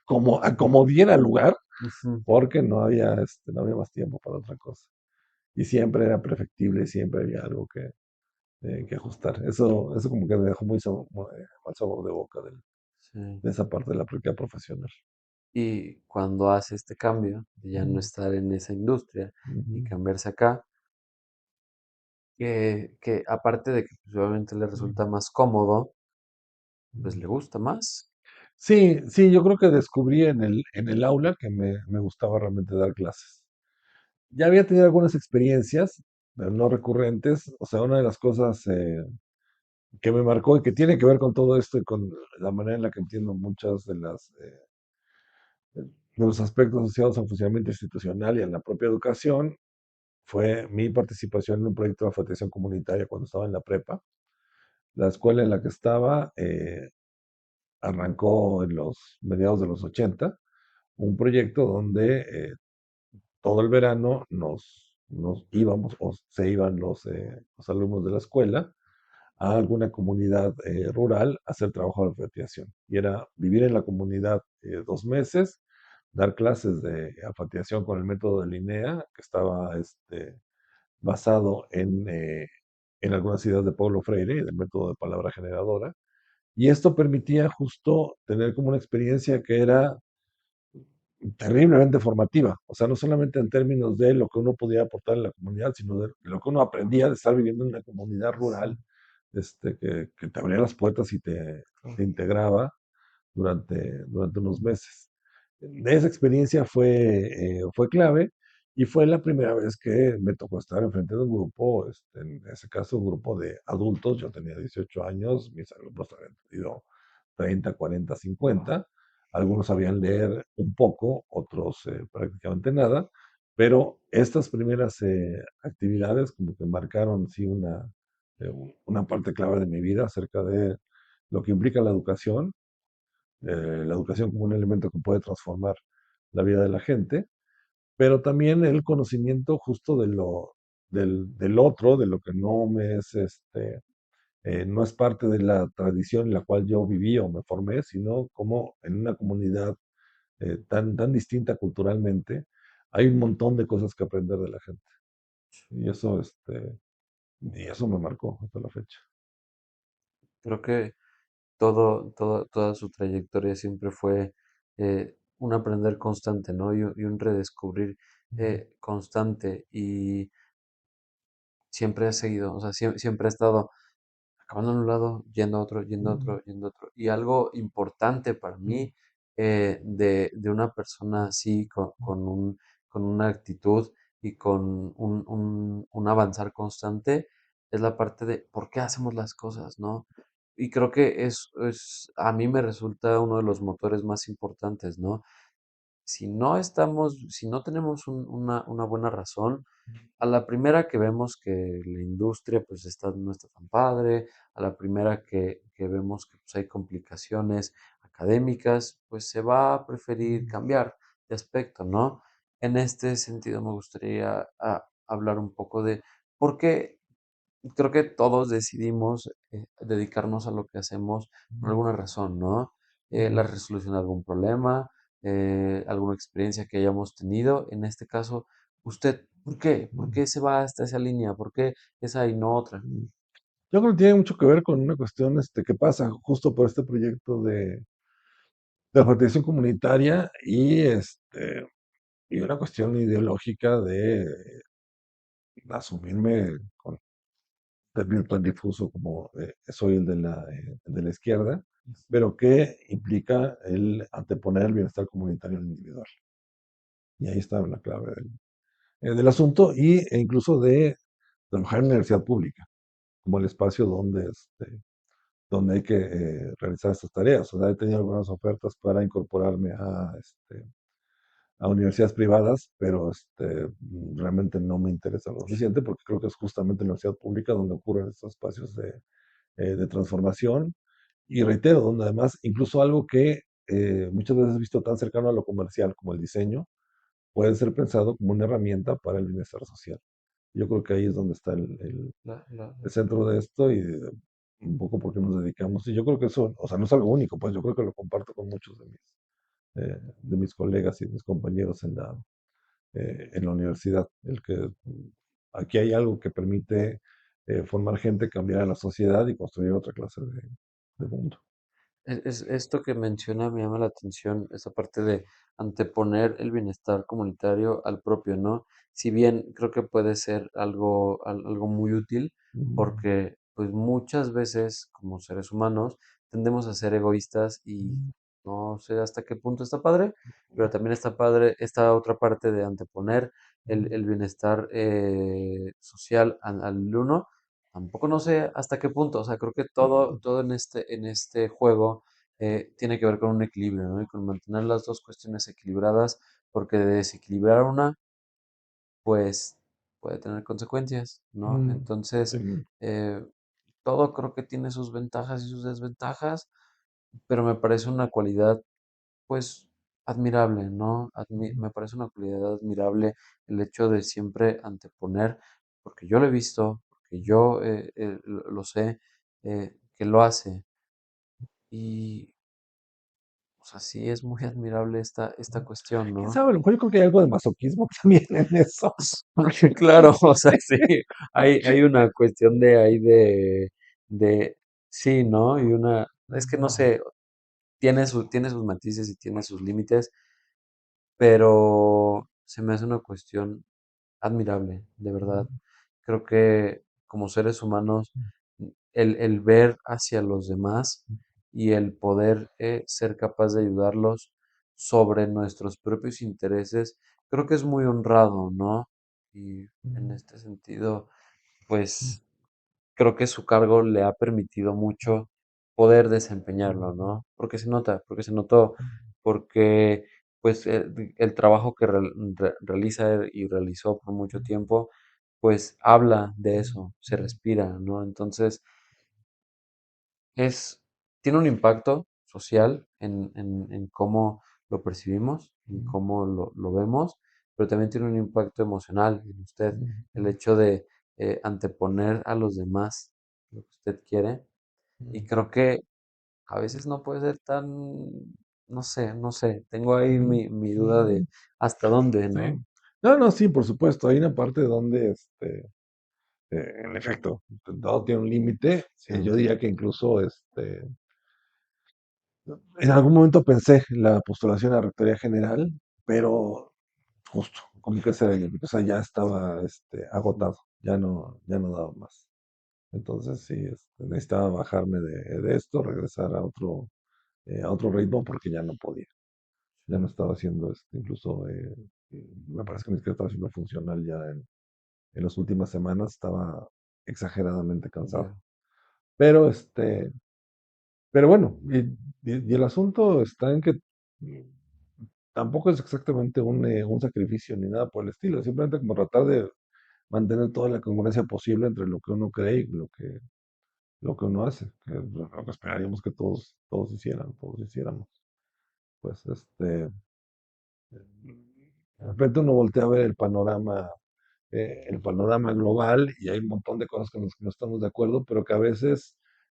como diera lugar, ujú. porque no había más tiempo para otra cosa. Y siempre era perfectible, siempre había algo que ajustar. Eso como que me dejó mal sabor de boca Sí. de esa parte de la práctica profesional. Y cuando hace este cambio de ya no estar en esa industria y Ujú, cambiarse acá, que aparte de que pues, obviamente le resulta más cómodo, pues le gusta más. sí, sí, yo creo que descubrí en el aula que me gustaba realmente dar clases. Ya había tenido algunas experiencias, pero no recurrentes. O sea, una de las cosas que me marcó y que tiene que ver con todo esto y con la manera en la que entiendo muchas de los aspectos asociados al funcionamiento institucional y a la propia educación fue mi participación en un proyecto de alfabetización comunitaria cuando estaba en la prepa. La escuela en la que estaba arrancó en los mediados de los 80 un proyecto donde todo el verano nos íbamos o se iban los alumnos de la escuela a alguna comunidad rural a hacer trabajo de alfabetización. Y era vivir en la comunidad 2 meses, dar clases de alfabetización con el método de Linnea, que estaba basado en algunas ideas de Paulo Freire y del método de palabra generadora. Y esto permitía justo tener como una experiencia que era terriblemente formativa. O sea, no solamente en términos de lo que uno podía aportar en la comunidad, sino de lo que uno aprendía de estar viviendo en una comunidad rural, que te abría las puertas y te integraba durante unos meses. De esa experiencia fue clave y fue la primera vez que me tocó estar enfrente de un grupo, en ese caso un grupo de adultos, yo tenía 18 años, mis alumnos habían tenido 30, 40, 50, algunos sabían leer un poco, otros prácticamente nada, pero estas primeras actividades como que marcaron sí una parte clave de mi vida acerca de lo que implica la educación como un elemento que puede transformar la vida de la gente, pero también el conocimiento justo del otro, de lo que no es parte de la tradición en la cual yo viví o me formé, sino como en una comunidad tan distinta culturalmente, hay un montón de cosas que aprender de la gente. Y eso me marcó hasta la fecha. Creo que toda su trayectoria siempre fue un aprender constante, ¿no? Y un redescubrir constante. Y siempre ha seguido, o sea, siempre ha estado acabando en un lado, yendo a otro, yendo a otro, yendo a otro. Y algo importante para mí de una persona así, con una actitud y con un avanzar constante, es la parte de por qué hacemos las cosas, ¿no? Y creo que a mí me resulta uno de los motores más importantes, ¿no? Si no tenemos una buena razón, a la primera que vemos que la industria pues no está tan padre, a la primera que vemos que pues, hay complicaciones académicas, pues se va a preferir cambiar de aspecto, ¿no? En este sentido me gustaría hablar un poco de por qué creo que todos decidimos dedicarnos a lo que hacemos por alguna razón, ¿no? La resolución de algún problema, alguna experiencia que hayamos tenido. En este caso, usted, ¿por qué? ¿Por qué se va hasta esa línea? ¿Por qué esa y no otra? Yo creo que tiene mucho que ver con una cuestión que pasa justo por este proyecto de alfabetización comunitaria y una cuestión ideológica de asumirme con perfil tan difuso como soy el de la izquierda, pero que implica el anteponer el bienestar comunitario al individual. Y ahí está la clave del asunto e incluso de trabajar en la universidad pública como el espacio donde hay que realizar estas tareas. O sea, he tenido algunas ofertas para incorporarme a universidades privadas, pero realmente no me interesa lo suficiente porque creo que es justamente en la universidad pública donde ocurren estos espacios de transformación y reitero, donde además incluso algo que muchas veces he visto tan cercano a lo comercial como el diseño, puede ser pensado como una herramienta para el bienestar social. Yo creo que ahí es donde está el centro de esto y un poco por qué nos dedicamos. Y yo creo que eso, o sea, no es algo único, pues yo creo que lo comparto con muchos de mis colegas y mis compañeros en la universidad. Aquí hay algo que permite formar gente, cambiar a la sociedad y construir otra clase de mundo. Esto que menciona me llama la atención, esa parte de anteponer el bienestar comunitario al propio, ¿no? Si bien creo que puede ser algo muy útil, Mm, porque pues muchas veces como seres humanos tendemos a ser egoístas y no sé hasta qué punto está padre, pero también está padre esta otra parte de anteponer el bienestar social al uno. Tampoco no sé hasta qué punto, o sea, creo que todo en este juego tiene que ver con un equilibrio, ¿no? Y con mantener las dos cuestiones equilibradas, porque de desequilibrar una, pues puede tener consecuencias, ¿no? Mm, Entonces, sí, eh, todo creo que tiene sus ventajas y sus desventajas, pero me parece una cualidad, pues, admirable, ¿no? Me parece una cualidad admirable el hecho de siempre anteponer, porque yo lo he visto, porque yo lo sé, que lo hace. Y, o sea, sí es muy admirable esta cuestión, quién ¿no? sabe, a lo mejor yo creo que hay algo de masoquismo también en eso. Porque claro, o sea, sí, hay una cuestión de ahí de, sí, ¿no? Y una, es que no sé, tiene sus matices y tiene sus límites, pero se me hace una cuestión admirable, de verdad. Creo que como seres humanos, el ver hacia los demás y el poder ser capaz de ayudarlos sobre nuestros propios intereses, creo que es muy honrado, ¿no? Y en este sentido, pues creo que su cargo le ha permitido mucho poder desempeñarlo, ¿no? Porque se nota, porque se notó, porque pues el trabajo que realiza y realizó por mucho tiempo, pues habla de eso, se respira, ¿no? Entonces, es, tiene un impacto social en cómo lo percibimos, en cómo lo vemos, pero también tiene un impacto emocional en usted, el hecho de anteponer a los demás lo que usted quiere. Y creo que a veces no puede ser tan, no sé, tengo ahí mi duda de hasta dónde, Sí. ¿no? No, no, sí, por supuesto. Hay una parte donde, en efecto, todo tiene un límite. Sí, Yo diría que incluso, en algún momento pensé la postulación a Rectoría General, pero justo, como que o sea, ya estaba, ujú, agotado, ya no daba más. Entonces, sí, necesitaba bajarme de esto, regresar a otro ritmo porque ya no podía. Ya no sí, estaba haciendo, incluso, me parece que ni siquiera estaba haciendo funcional ya en las últimas semanas, estaba exageradamente cansado. ya, Pero, pero bueno, y el asunto está en que tampoco es exactamente un sacrificio ni nada por el estilo, simplemente como tratar de mantener toda la congruencia posible entre lo que uno cree y lo que uno hace, que es lo que esperaríamos que todos hiciéramos. Pues, de repente uno voltea a ver el panorama global y hay un montón de cosas con las que no estamos de acuerdo, pero que a veces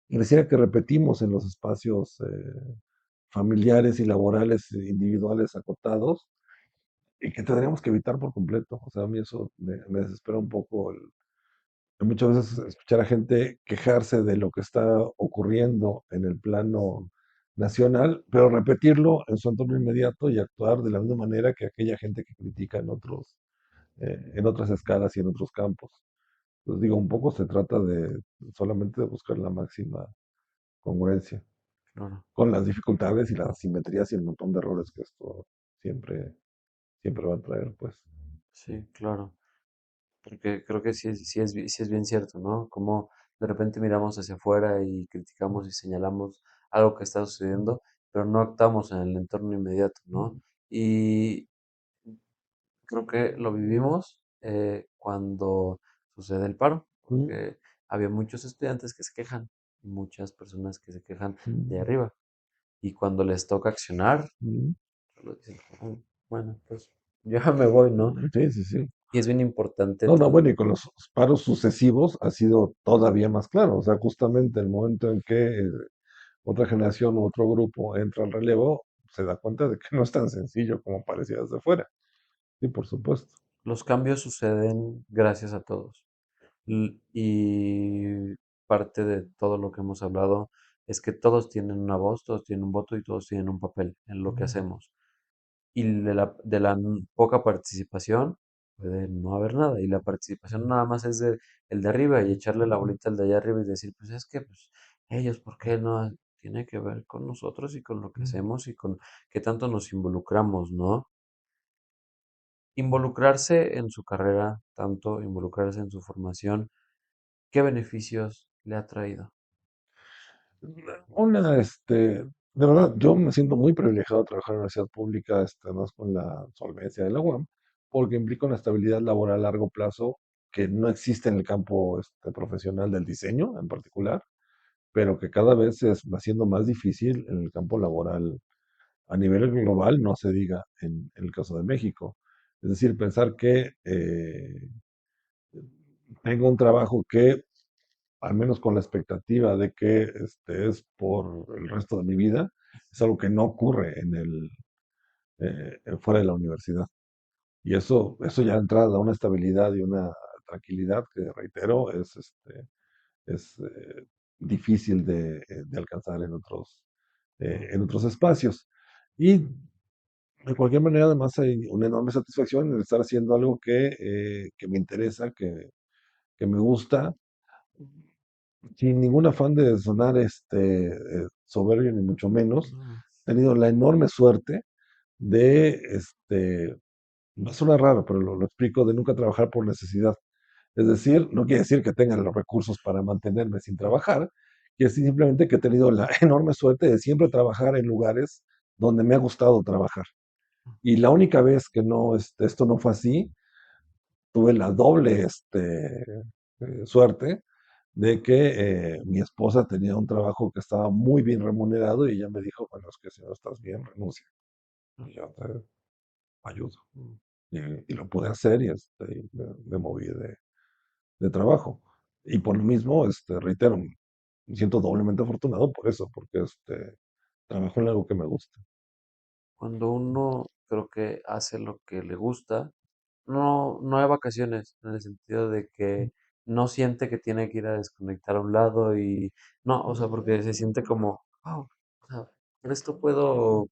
pareciera que repetimos en los espacios familiares y laborales individuales acotados y que tendríamos que evitar por completo. O sea, a mí eso me desespera un poco muchas veces escuchar a gente quejarse de lo que está ocurriendo en el plano nacional, pero repetirlo en su entorno inmediato y actuar de la misma manera que aquella gente que critica en otras escalas y en otros campos. Entonces digo, un poco se trata de solamente de buscar la máxima congruencia claro, con las dificultades y las asimetrías y el montón de errores que esto siempre, siempre va a traer, pues. sí, claro. Porque creo que sí es bien cierto, ¿no? Como de repente miramos hacia afuera y criticamos y señalamos algo que está sucediendo, pero no actuamos en el entorno inmediato, ¿no? Y creo que lo vivimos cuando sucede el paro, Mm, porque había muchos estudiantes que se quejan, y muchas personas que se quejan de mm, arriba, y cuando les toca accionar, mm, solo dicen, "Oh, bueno, pues yo ya me voy, ¿no?" sí, sí, sí. Y es bien importante No, no, también. bueno, y con los paros sucesivos ha sido todavía más claro. O sea, justamente el momento en que otra generación u otro grupo entra al relevo, se da cuenta de que no es tan sencillo como parecía desde fuera. Sí, por supuesto. Los cambios suceden gracias a todos. Y parte de todo lo que hemos hablado es que todos tienen una voz, todos tienen un voto y todos tienen un papel en lo que hacemos. Y de la poca participación puede no haber nada. Y la participación nada más es el de arriba y echarle la bolita al de allá arriba y decir, pues es que pues, ellos, ¿por qué no? Tiene que ver con nosotros y con lo que hacemos y con qué tanto nos involucramos, ¿no? Involucrarse en su carrera, tanto involucrarse en su formación, ¿qué beneficios le ha traído? Una, De verdad, yo me siento muy privilegiado de trabajar en una universidad pública, más con la solvencia de la UAM, porque implica una estabilidad laboral a largo plazo que no existe en el campo profesional del diseño en particular, pero que cada vez va siendo más difícil en el campo laboral a nivel global, no se diga en el caso de México. Es decir, pensar que tengo un trabajo que, al menos con la expectativa de que es por el resto de mi vida, es algo que no ocurre fuera de la universidad. Y eso ya de entrada da una estabilidad y una tranquilidad que, reitero, es difícil de alcanzar en otros espacios. Y de cualquier manera, además, hay una enorme satisfacción en estar haciendo algo que me interesa, que me gusta, sin ningún afán de sonar soberbio, ni mucho menos. Mm, He tenido la enorme suerte de, va a sonar raro, pero lo explico, de nunca trabajar por necesidad. Es decir, no quiere decir que tenga los recursos para mantenerme sin trabajar, quiere decir simplemente que he tenido la enorme suerte de siempre trabajar en lugares donde me ha gustado trabajar. Y la única vez que no, esto no fue así, tuve la doble suerte de que mi esposa tenía un trabajo que estaba muy bien remunerado y ella me dijo, bueno, es que si no estás bien, renuncia. Y yo te ayudo. mm. Y lo pude hacer y me moví de trabajo. Y por lo mismo, reitero, me siento doblemente afortunado por eso, porque trabajo en algo que me gusta. Cuando uno creo que hace lo que le gusta, no hay vacaciones en el sentido de que no siente que tiene que ir a desconectar a un lado y no, o sea, porque se siente como, wow, o sea, por esto puedo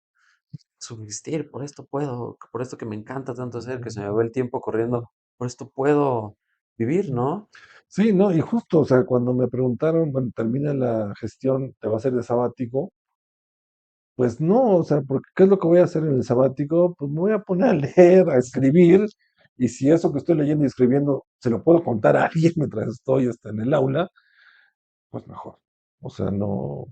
subsistir, por esto puedo, por esto que me encanta tanto hacer, que se me va el tiempo corriendo, por esto puedo vivir, ¿no? Sí, no, y justo, o sea, cuando me preguntaron, bueno, termina la gestión, ¿te va a hacer de sabático? Pues no, o sea, porque ¿qué es lo que voy a hacer en el sabático? Pues me voy a poner a leer, a escribir, y si eso que estoy leyendo y escribiendo se lo puedo contar a alguien mientras estoy en el aula, pues mejor. O sea, no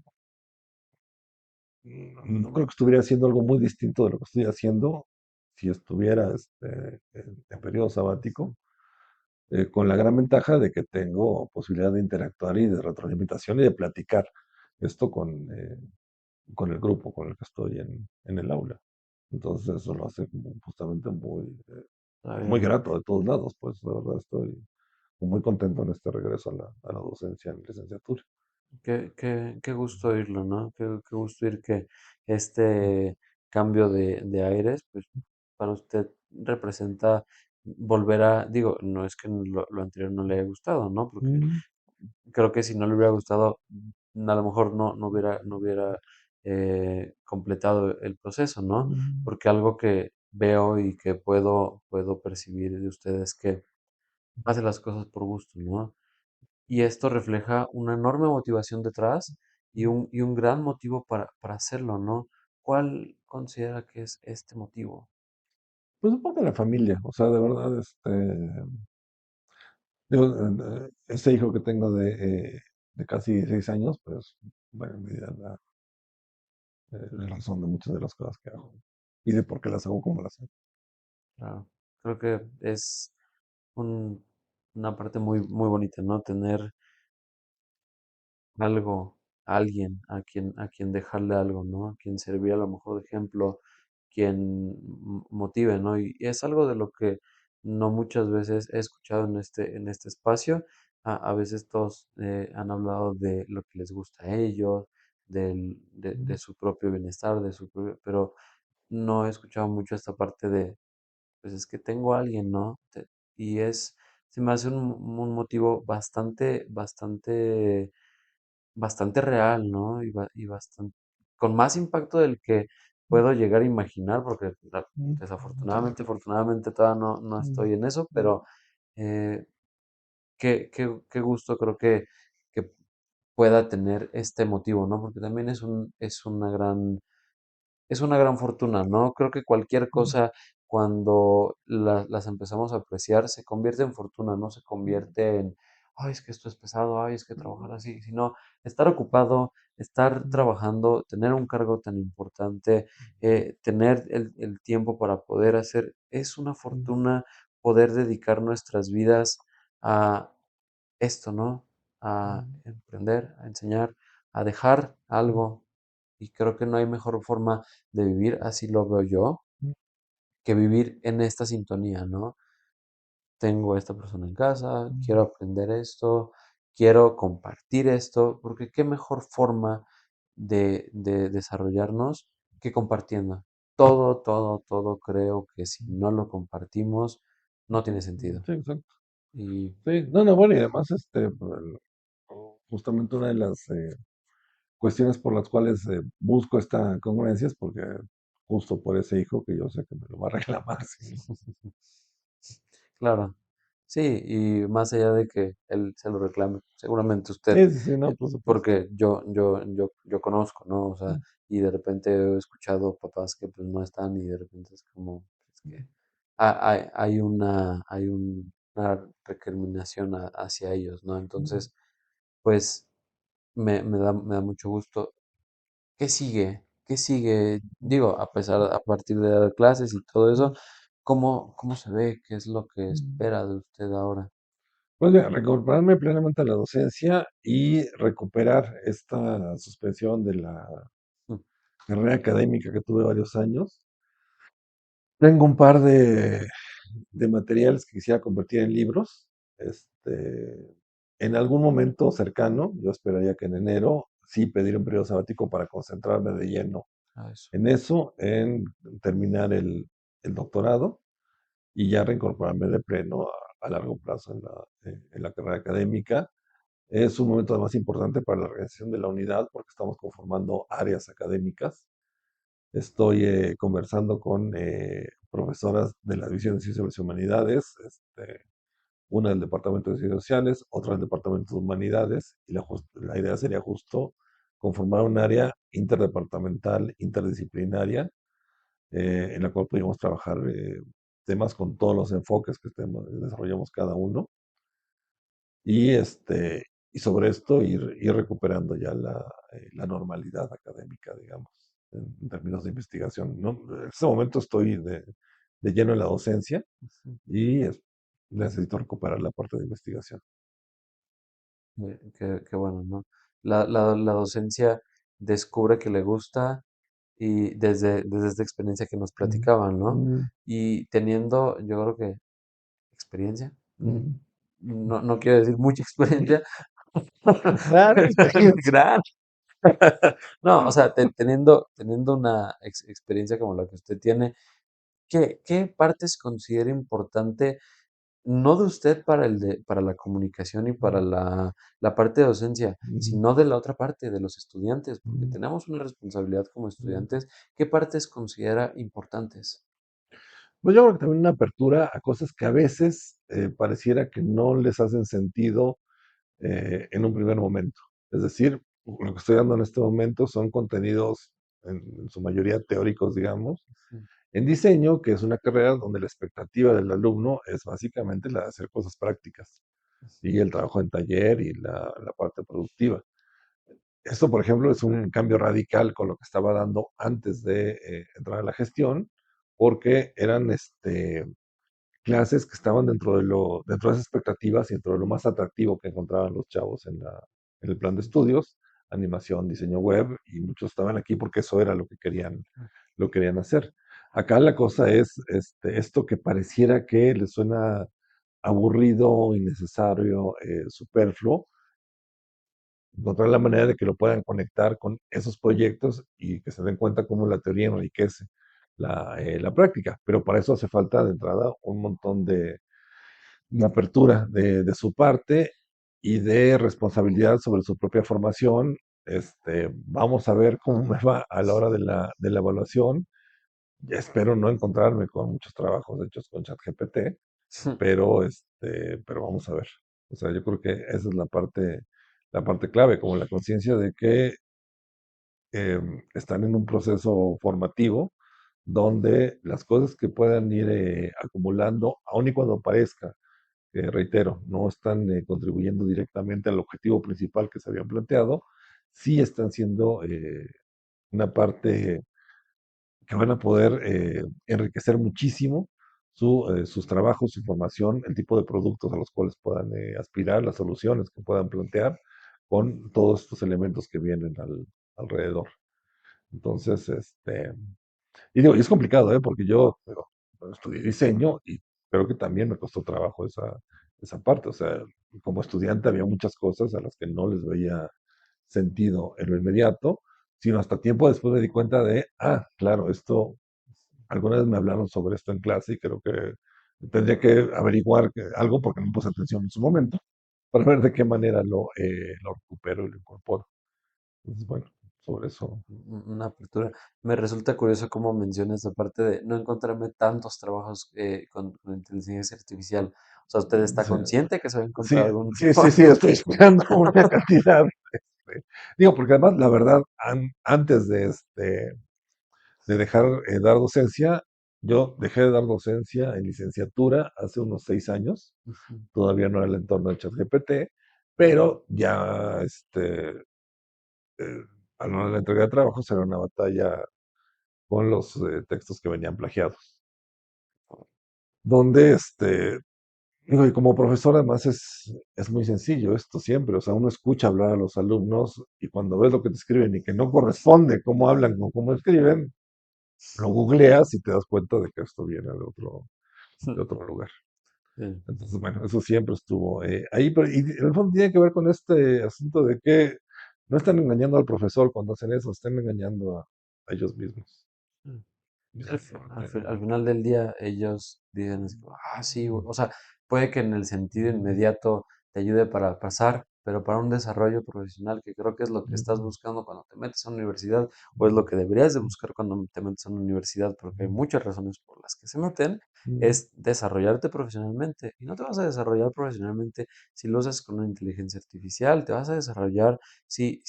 creo que estuviera haciendo algo muy distinto de lo que estoy haciendo si estuviera en periodo sabático, con la gran ventaja de que tengo posibilidad de interactuar y de retroalimentación y de platicar esto con el grupo con el que estoy en el aula. Entonces eso lo hace justamente Está muy bien. grato de todos lados, pues la verdad estoy muy contento en este regreso a la docencia en licenciatura. Qué gusto oírlo, ¿no? Qué gusto oír que este cambio de aires, pues para usted representa volver a, digo, no es que lo anterior no le haya gustado, ¿no? Porque Mm, creo que si no le hubiera gustado, a lo mejor no hubiera completado el proceso, ¿no? mm, Porque algo que veo y que puedo percibir de usted es que hace las cosas por gusto, ¿no? Y esto refleja una enorme motivación detrás y un gran motivo para hacerlo, ¿no? ¿Cuál considera que es este motivo? Pues un poco de la familia, o sea, de verdad, digo, este hijo que tengo de casi 6 años, pues, bueno, en medida la razón de muchas de las cosas que hago y de por qué las hago como las hago. Claro, creo que es un- una parte muy bonita, ¿no? Tener algo, alguien a quien dejarle algo, ¿no? A quien servir a lo mejor de ejemplo, quien motive, ¿no? Y es algo de lo que no muchas veces he escuchado en este espacio. A veces todos han hablado de lo que les gusta a ellos, de su propio bienestar, pero no he escuchado mucho esta parte de, pues es que tengo a alguien, ¿no? Y se me hace un motivo bastante real, ¿no? Y bastante, con más impacto del que puedo llegar a imaginar, porque desafortunadamente, afortunadamente todavía no estoy en eso, pero eh, qué gusto creo que pueda tener este motivo, ¿no? Porque también es una gran fortuna, ¿no? Creo que cualquier cosa, cuando las empezamos a apreciar, se convierte en fortuna, no se convierte en, ay, es que esto es pesado, ay, es que trabajar así, sino estar ocupado, estar trabajando, tener un cargo tan importante, tener el tiempo para poder hacer, es una fortuna poder dedicar nuestras vidas a esto, ¿no? A emprender, a enseñar, a dejar algo. Y creo que no hay mejor forma de vivir, así lo veo yo, que vivir en esta sintonía, ¿no? Tengo esta persona en casa, quiero aprender esto, quiero compartir esto, porque qué mejor forma de desarrollarnos que compartiendo. Todo creo que si no lo compartimos, no tiene sentido. Sí, exacto. Y Sí, no, no, bueno, y además, justamente una de las cuestiones por las cuales busco esta congruencia es porque justo por ese hijo que yo sé que me lo va a reclamar. Sí, claro, sí, y más allá de que él se lo reclame, seguramente usted, sí, sí, sí, no, por supuesto. porque yo conozco, ¿no? O sea, y de repente he escuchado papás que pues no están y de repente es como, es que una recriminación hacia ellos, ¿no? Entonces, pues me da mucho gusto. ¿Qué sigue? ¿Qué sigue? Digo, a partir de dar clases y todo eso, ¿cómo se ve? ¿Qué es lo que espera de usted ahora? Pues mira, recuperarme plenamente a la docencia y recuperar esta suspensión de la Mm, carrera académica que tuve varios años. Tengo un par de materiales que quisiera convertir en libros. En algún momento cercano, yo esperaría que en enero, sí pedir un periodo sabático para concentrarme de lleno a eso. en eso, en terminar el doctorado y ya reincorporarme de pleno a largo plazo en la carrera académica. Es un momento además importante para la organización de la unidad porque estamos conformando áreas académicas. Estoy conversando con profesoras de la División de Ciencias y Humanidades, una del Departamento de Ciencias Sociales, otra del Departamento de Humanidades, y la idea sería justo conformar un área interdepartamental, interdisciplinaria, en la cual podríamos trabajar temas con todos los enfoques que desarrollamos cada uno, y, y sobre esto ir recuperando ya la normalidad académica, digamos, en términos de investigación, ¿no? En este momento estoy de lleno en la docencia Ujú. y necesito recuperar la parte de investigación. Qué bueno, ¿no? La docencia descubre que le gusta y desde esta experiencia que nos Mm, platicaban, ¿no? mm, Y teniendo, yo creo que experiencia, mm. no quiero decir mucha experiencia, Gran experiencia. gran. No, o sea, teniendo una experiencia como la que usted tiene, ¿qué partes considera importante, no de usted para la comunicación y para la parte de docencia, Mm, sino de la otra parte, de los estudiantes? Porque mm, tenemos una responsabilidad como mm. estudiantes. ¿Qué partes considera importantes? Pues yo creo que también una apertura a cosas que a veces pareciera que no les hacen sentido en un primer momento. Es decir, lo que estoy dando en este momento son contenidos en su mayoría teóricos, digamos, Ujú, en diseño, que es una carrera donde la expectativa del alumno es básicamente la de hacer cosas prácticas ujú, y el trabajo en taller y la parte productiva. Esto, por ejemplo, es un cambio radical con lo que estaba dando antes de entrar a la gestión, porque eran clases que estaban dentro de esas expectativas y dentro de lo más atractivo que encontraban los chavos en el plan de estudios, animación, diseño web, y muchos estaban aquí porque eso era lo querían hacer. Acá la cosa es esto que pareciera que les suena aburrido, innecesario, superfluo, encontrar la manera de que lo puedan conectar con esos proyectos y que se den cuenta cómo la teoría enriquece la práctica. Pero para eso hace falta de entrada un montón de apertura de su parte y de responsabilidad sobre su propia formación. Vamos a ver cómo me va a la hora de la evaluación. Ya espero no encontrarme con muchos trabajos hechos con ChatGPT, pero vamos a ver. O sea, yo creo que esa es la parte clave, como la conciencia de que están en un proceso formativo donde las cosas que puedan ir acumulando, aun y cuando parezca que reitero, no están contribuyendo directamente al objetivo principal que se habían planteado, sí están siendo una parte que van a poder enriquecer muchísimo sus trabajos, su formación, el tipo de productos a los cuales puedan aspirar, las soluciones que puedan plantear con todos estos elementos que vienen alrededor. Entonces, y digo, y es complicado, ¿eh? Porque yo digo, bueno, estudié diseño y creo que también me costó trabajo esa parte. O sea, como estudiante había muchas cosas a las que no les veía sentido en lo inmediato, sino hasta tiempo después me di cuenta de, claro, esto, alguna vez me hablaron sobre esto en clase y creo que tendría que averiguar algo porque no puse atención en su momento para ver de qué manera lo recupero y lo incorporo. Entonces, bueno, sobre eso. Una apertura. Me resulta curioso cómo mencionas aparte de no encontrarme tantos trabajos con inteligencia artificial. O sea, ¿usted está Sí, consciente que se va a encontrar sí, algún sí, tipo sí, sí, estoy esperando una cantidad. Digo, porque además, la verdad, antes de dejar dar docencia, yo dejé de dar docencia en licenciatura hace unos 6 años. Ujú. Todavía no era el entorno de ChatGPT, pero ya a la hora de la entrega de trabajos era una batalla con los textos que venían plagiados. Donde digo, y como profesor además es muy sencillo esto siempre, o sea, uno escucha hablar a los alumnos y cuando ves lo que te escriben y que no corresponde cómo hablan o cómo escriben, lo googleas y te das cuenta de que esto viene de otro lugar. Sí. Entonces, bueno, eso siempre estuvo ahí, pero y en el fondo tiene que ver con este asunto de que no están engañando al profesor cuando hacen eso, están engañando a ellos mismos. Mm. Y Sí, eso, al final del día ellos dicen, así como, sí, o sea, puede que en el sentido inmediato te ayude para pasar, pero para un desarrollo profesional, que creo que es lo que estás buscando cuando te metes a una universidad, o es lo que deberías de buscar cuando te metes a una universidad, porque hay muchas razones por las que se meten, es desarrollarte profesionalmente. Y no te vas a desarrollar profesionalmente si lo usas con una inteligencia artificial, te vas a desarrollar si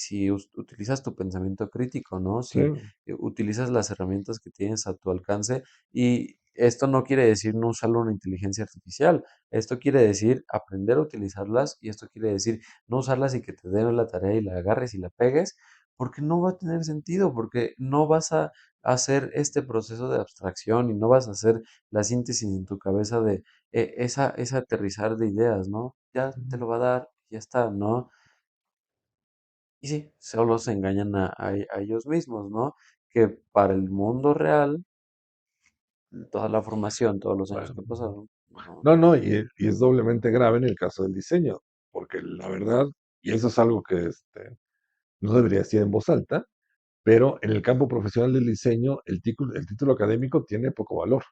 utilizas tu pensamiento crítico, ¿no? sí, Si utilizas las herramientas que tienes a tu alcance y esto no quiere decir no usar una inteligencia artificial, esto quiere decir aprender a utilizarlas y esto quiere decir no usarlas y que te den la tarea y la agarres y la pegues, porque no va a tener sentido, porque no vas a hacer este proceso de abstracción y no vas a hacer la síntesis en tu cabeza de esa aterrizar de ideas, ¿no? Ya te lo va a dar, ya está, ¿no? Y sí, solo se engañan a ellos mismos, ¿no? Que para el mundo real, toda la formación, todos los años bueno, que pasaron, no. no, no, y es doblemente grave en el caso del diseño, porque la verdad, y eso es algo que no debería decir en voz alta, pero en el campo profesional del diseño, el título académico tiene poco valor.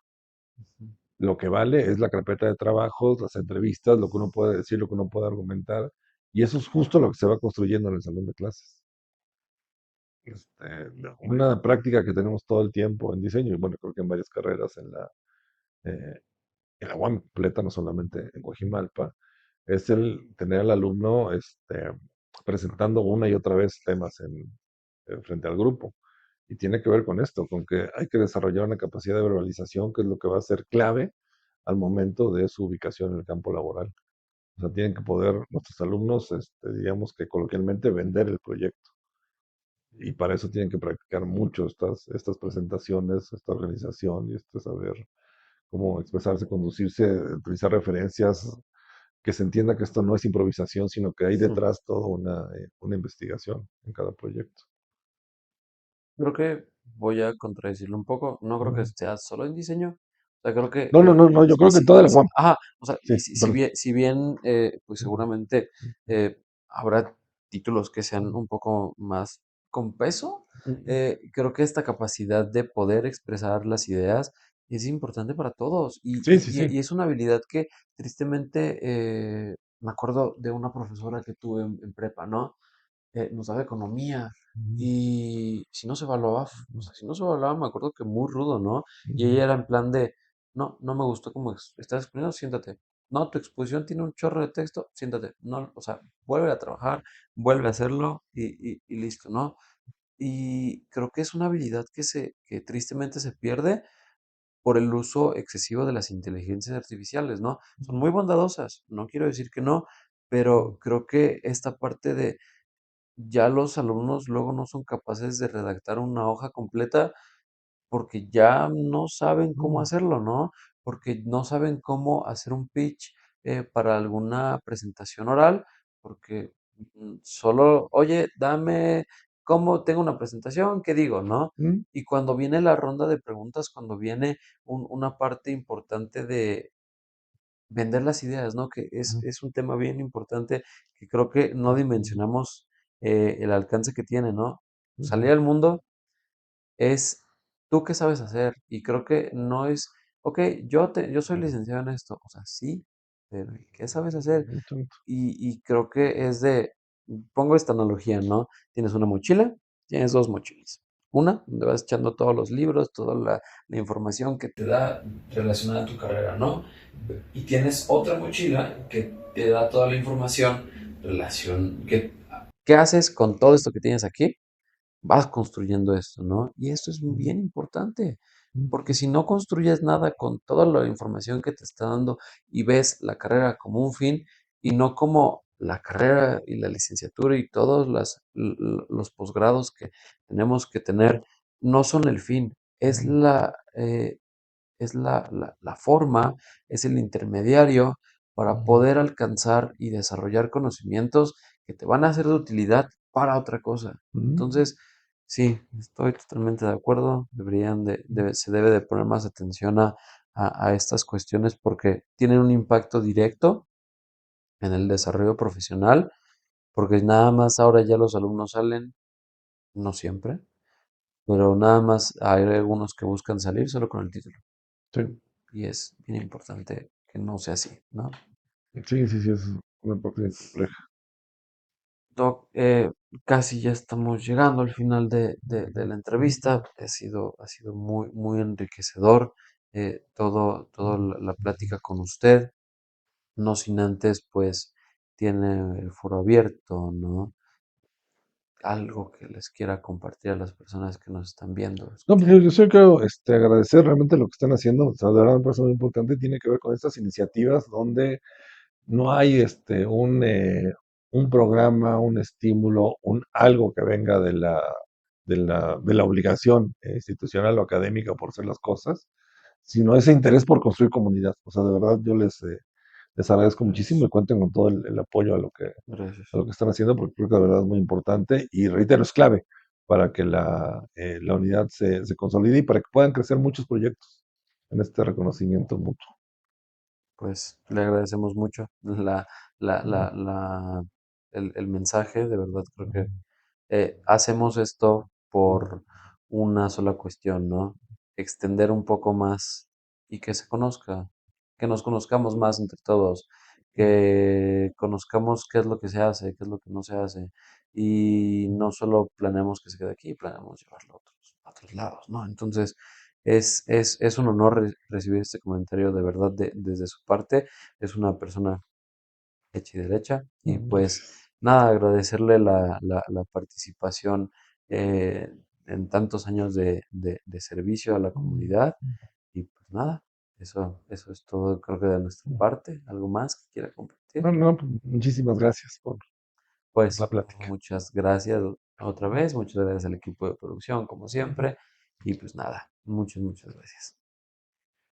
Ujú. Lo que vale es la carpeta de trabajos, las entrevistas, lo que uno puede decir, lo que uno puede argumentar, y eso es justo lo que se va construyendo en el salón de clases. Una práctica que tenemos todo el tiempo en diseño, y bueno, creo que en varias carreras eh, en la UAM completa, no solamente en Coajimalpa, es el tener al alumno presentando una y otra vez temas frente al grupo. Y tiene que ver con esto, con que hay que desarrollar una capacidad de verbalización que es lo que va a ser clave al momento de su ubicación en el campo laboral. O sea, tienen que poder nuestros alumnos, digamos que coloquialmente, vender el proyecto. Y para eso tienen que practicar mucho estas presentaciones, esta organización y este saber cómo expresarse, conducirse, utilizar referencias, que se entienda que esto no es improvisación, sino que hay detrás toda una investigación en cada proyecto. Creo que voy a contradecirlo un poco. No creo que Ujú. sea solo en diseño. O sea, creo No, no, no, no, yo creo que en toda la UAM. ajá, o sea, Sí, y si perdón. bien, pues seguramente habrá títulos que sean un poco más con peso, creo que esta capacidad de poder expresar las ideas es importante para todos Sí, sí, sí. y es una habilidad que tristemente me acuerdo de una profesora que tuve en prepa, ¿no? Nos daba economía y si no se evaluaba, o sea, si no se evaluaba, me acuerdo que muy rudo, ¿no? Y ella era en plan de, no, no me gustó cómo estás exponiendo, siéntate. No, tu exposición tiene un chorro de texto, siéntate. No, o sea, vuelve a trabajar, vuelve a hacerlo y listo, ¿no? Y creo que es una habilidad que tristemente se pierde por el uso excesivo de las inteligencias artificiales, ¿no? Son muy bondadosas, no quiero decir que no, pero creo que esta parte de ya los alumnos luego no son capaces de redactar una hoja completa porque ya no saben cómo Mm, hacerlo, ¿no? Porque no saben cómo hacer un pitch para alguna presentación oral, porque solo, oye, dame, ¿cómo tengo una presentación? ¿Qué digo, no? mm, Y cuando viene la ronda de preguntas, cuando viene una parte importante de vender las ideas, ¿no? Que ujú, es un tema bien importante que creo que no ujú, dimensionamos el alcance que tiene, ¿no? ujú, Salir al mundo es tú qué sabes hacer y creo que no es, ok, yo soy licenciado en esto, o sea, sí, pero ¿y qué sabes hacer? ujú, Y creo que es de, pongo esta analogía, ¿no? Tienes una mochila, tienes dos mochilas. Una, donde vas echando todos los libros, toda la información que te da relacionada a tu carrera, ¿no? Y tienes otra mochila que te da toda la información, ¿qué haces con todo esto que tienes aquí? Vas construyendo esto, ¿no? Y esto es ujú, bien importante, porque ujú, si no construyes nada con toda la información que te está dando y ves la carrera como un fin y no como la carrera y la licenciatura y todos los posgrados que tenemos que tener, no son el fin, es ujú, la forma, es el intermediario para ujú, poder alcanzar y desarrollar conocimientos que te van a ser de utilidad para otra cosa. ujú, Entonces, sí, estoy totalmente de acuerdo. Se debe de poner más atención a estas cuestiones porque tienen un impacto directo en el desarrollo profesional, porque nada más ahora ya los alumnos salen, no siempre, pero nada más hay algunos que buscan salir solo con el título. sí, Y es bien importante que no sea así, ¿no? sí, sí, sí, es una parte bien compleja. Doc, casi ya estamos llegando al final de la entrevista. Ha sido muy, muy enriquecedor toda la plática con usted. No sin antes, pues, tiene el foro abierto, ¿no? Algo que les quiera compartir a las personas que nos están viendo, No, pues escuchando. yo solo quiero agradecer realmente lo que están haciendo. O sea, de verdad me parece muy importante. Tiene que ver con estas iniciativas donde no hay un programa, un estímulo, un algo que venga de la obligación institucional o académica por hacer las cosas, sino ese interés por construir comunidad. O sea, de verdad yo les agradezco muchísimo y Gracias, cuenten con todo el apoyo a gracias. lo que están haciendo, porque creo que de verdad es muy importante y reitero, es clave para que la unidad se consolide y para que puedan crecer muchos proyectos en este reconocimiento mutuo. Pues le agradecemos mucho la, la, la, el mensaje, de verdad creo que hacemos esto por una sola cuestión, ¿no? Extender un poco más y que se conozca, que nos conozcamos más entre todos, que conozcamos qué es lo que se hace, qué es lo que no se hace, y no solo planeamos que se quede aquí, planeamos llevarlo a otros lados, ¿no? Entonces, es un honor recibir este comentario de verdad desde su parte. Es una persona hecha y derecha. Y pues Gracias. nada, agradecerle la participación eh, en tantos años de servicio a la comunidad. Y pues nada, eso es todo creo que de nuestra parte. ¿Algo más que quiera compartir? No, no, pues, muchísimas gracias por la Pues plática. muchas gracias otra vez, muchas gracias al equipo de producción como siempre. Y pues nada, muchas gracias.